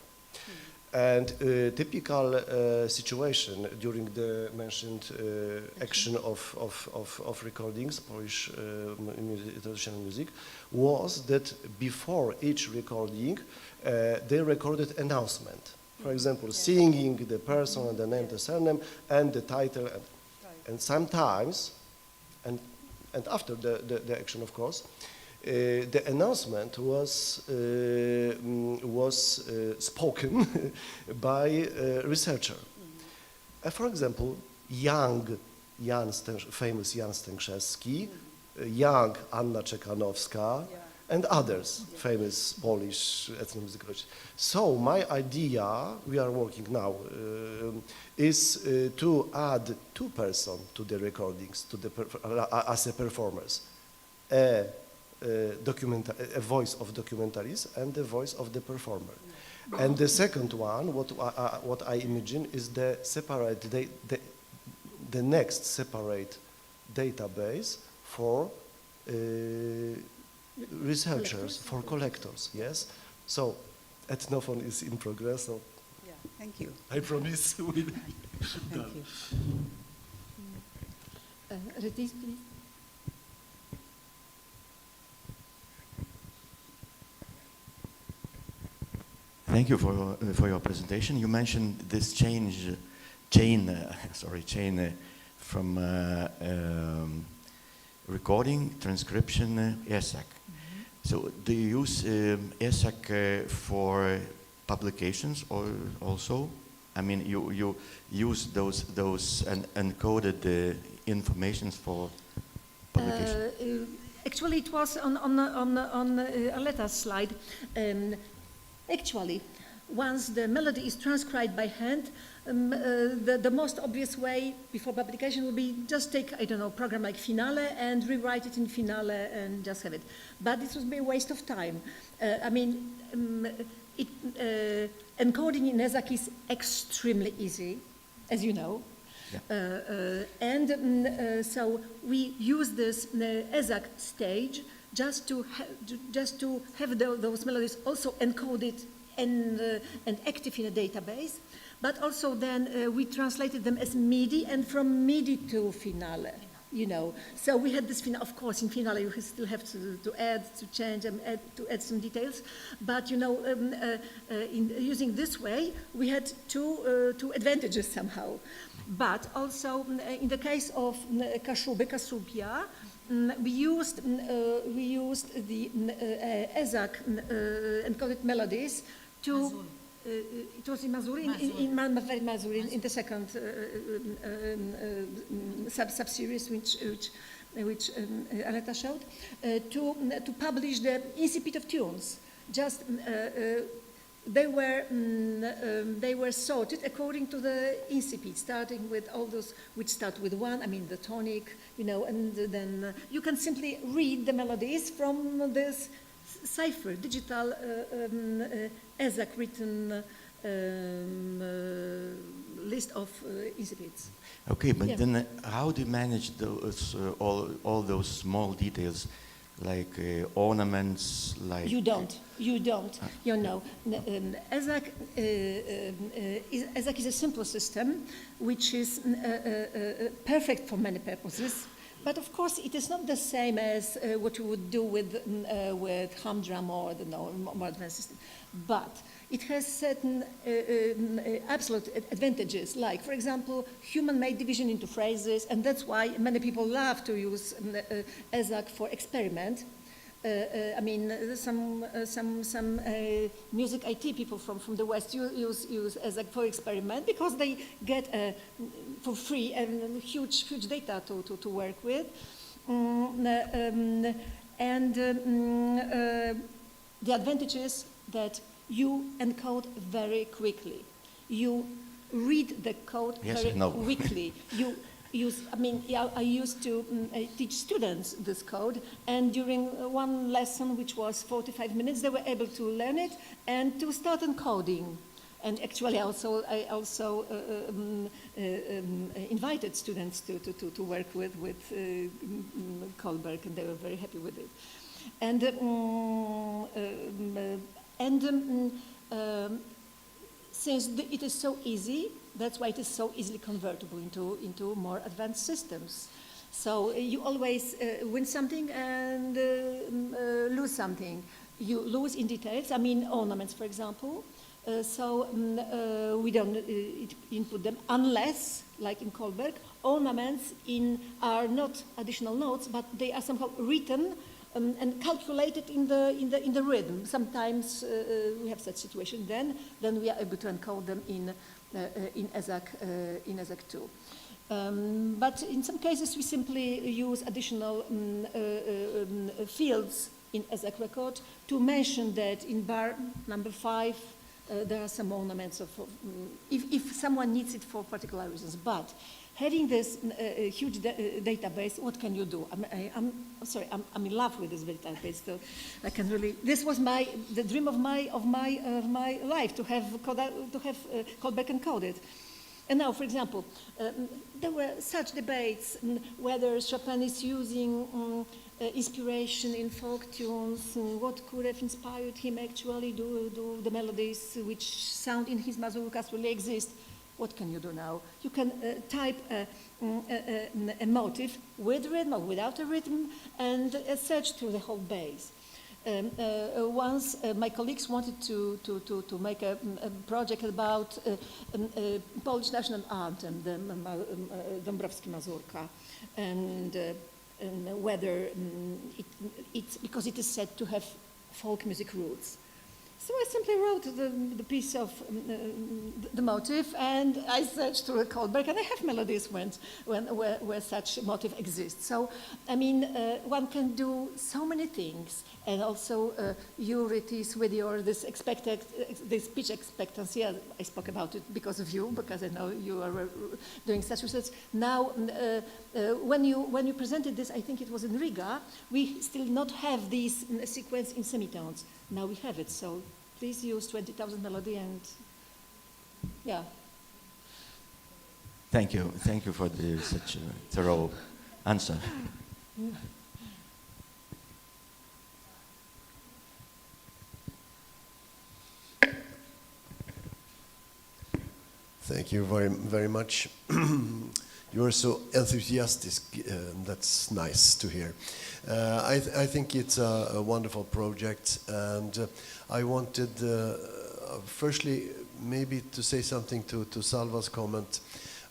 And typical situation during the mentioned action of recordings, Polish traditional music, was that before each recording, they recorded announcement. For example, singing the person and the name, the surname, and the title, and sometimes, and after the action, of course, the announcement was spoken by a researcher. For example, famous Jan Stękrzewski, young Anna Czekanowska, and others, famous Polish ethnomusicologists. So my idea, we are working now, is to add two persons to the recordings, as a performers. A voice of documentaries and the voice of the performer. And the second one, what I imagine, is the separate, the next separate database for researchers, for collectors, yes? So, Ethnophone is in progress, so Yeah, thank you. I promise we'll be done. Thank you. Retis, please. Thank you for your presentation. You mentioned this chain from recording, transcription, ESAC. So do you use ESAC for publications or also? I mean, you use those encoded informations for publication. Actually, it was on Aleta's slide. Actually, once the melody is transcribed by hand, the most obvious way before publication would be just take, I don't know, a program like Finale and rewrite it in Finale and just have it. But this would be a waste of time. I mean, encoding in ESAC is extremely easy, as you know. Yeah. So we use this ESAC stage just to have those melodies also encoded and active in a database, but also then we translated them as MIDI and from MIDI to Finale, you know. So we had this Finale, of course, in Finale you still have to add, to change, and to add some details, but you know, in using this way, we had two advantages somehow. But also in the case of Kaszubia, we used the ESAC encoded melodies to. It was in Mazuri, in Mazuri, in the second sub-series which Aleta showed, to publish the incipit of tunes. Just they were sorted according to the incipit, starting with all those which start with one. I mean the tonic, you know, and then you can simply read the melodies from this cipher, digital ESAC written list of incipits. Okay, but then how do you manage those all those small details, like ornaments, like? You don't. You know, ESAC is a simple system which is perfect for many purposes. But of course, it is not the same as what you would do with humdrum or the more advanced system. But it has certain absolute advantages, like, for example, human-made division into phrases, and that's why many people love to use ESAC for experiment. I mean, some music IT people from the West use as for experiment because they get for free and huge data to work with. The advantage is that you encode very quickly. You read the code very quickly. I used to teach students this code, and during one lesson, which was 45 minutes, they were able to learn it and to start encoding. And actually, I also invited students to work with Kohlberg, and they were very happy with it. Since it is so easy, that's why it is so easily convertible into more advanced systems. So you always win something and lose something. You lose in details, I mean ornaments, for example. We don't input them unless, like in Kohlberg, ornaments are not additional notes, but they are somehow written and calculated in the rhythm. Sometimes we have such situation. Then we are able to encode them in EZAC 2. But in some cases we simply use additional fields in EZAC record to mention that in bar number 5 there are some ornaments if someone needs it for particular reasons. But having this huge database, what can you do? I'm in love with this database. So I can really. This was the dream of my life to have Kohlberg encoded. And now, for example, there were such debates whether Chopin is using inspiration in folk tunes, what could have inspired him actually do the melodies which sound in his mazurkas really exist. What can you do now? You can type a motif with rhythm or without a rhythm and search through the whole base. Once my colleagues wanted to make a project about Polish national anthem, the Dąbrowski Mazurka, and whether it's because it is said to have folk music roots. So I simply wrote the piece of the motif, and I searched through Kohlberg, and I have melodies where such motif exists. So, I mean, one can do so many things, and also you, Ritis, with your this pitch expectancy. I spoke about it because of you, because I know you are doing such research. Now, when you presented this, I think it was in Riga, we still not have this sequence in semitones. Now we have it, so please use 20,000 melody and, yeah. Thank you for such a thorough answer. Thank you very, very much. You are so enthusiastic, that's nice to hear. I think it's a wonderful project, and I wanted, firstly, maybe to say something to Salva's comment.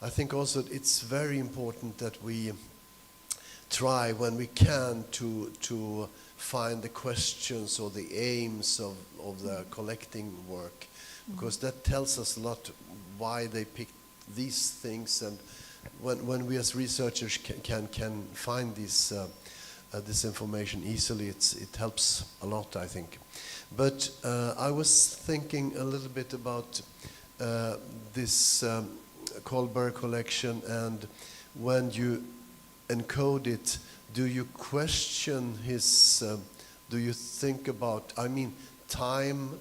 I think also it's very important that we try, when we can, to find the questions or the aims of the collecting work, because that tells us a lot why they picked these things, and when we as researchers can find this information easily, it helps a lot, I think. But I was thinking a little bit about this Kohlberg collection, and when you encode it, do you question his, do you think about, I mean, time,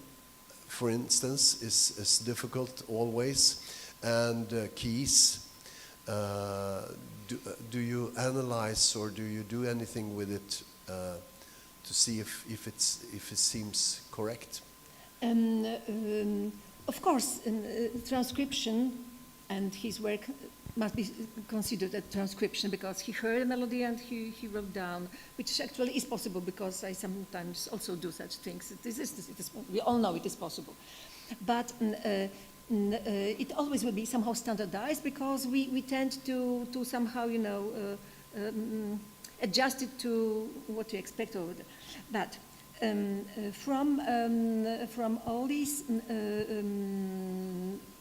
for instance, is difficult always, and keys. Do you analyze, or do you do anything with it to see if it seems correct? Of course, transcription and his work must be considered a transcription, because he heard a melody and he wrote down, which actually is possible, because I sometimes also do such things. We all know it is possible. But it always will be somehow standardized, because we tend to somehow, adjusted to what you expect of it. But from all these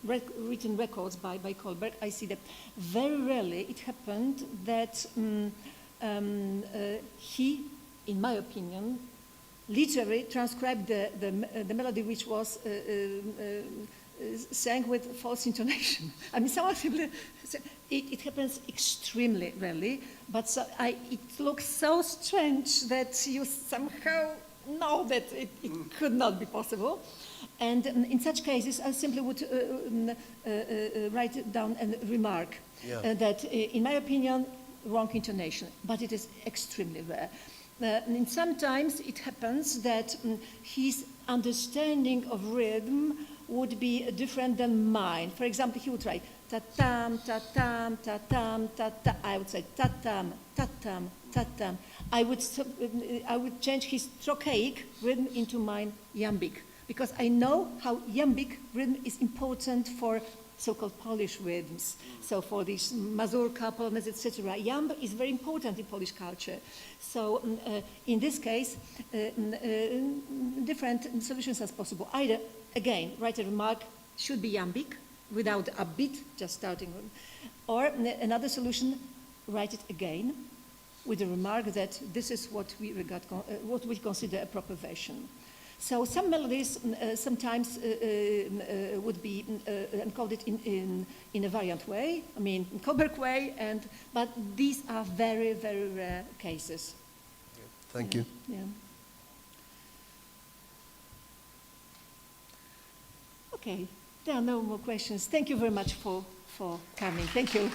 written records by Kohlberg, I see that very rarely it happened that he, in my opinion, literally transcribed the melody which was sang with false intonation. I mean, some people, it happens extremely rarely, but it looks so strange that you somehow know that it could not be possible. And in such cases, I simply would write down a remark that, in my opinion, wrong intonation, but it is extremely rare. And sometimes it happens that his understanding of rhythm would be different than mine. For example, he would write ta-tam, ta-tam, ta-tam, ta-tam. I would say ta-tam, ta-tam, ta-tam. I would change his trochaic rhythm into mine iambic, because I know how iambic rhythm is important for so-called Polish rhythms. So for these mazurka, polonese, etc., iamb is very important in Polish culture. So in this case, different solutions are possible. Either, again, write a remark, should be iambic, without a beat, just starting. Or another solution, write it again, with the remark that this is what we regard, what we consider a proper version. So some melodies sometimes would be encoded in a variant way, I mean, in Kohlberg way, but these are very, very rare cases. Thank you. Yeah. Okay, there are no more questions. Thank you very much for coming. Thank you.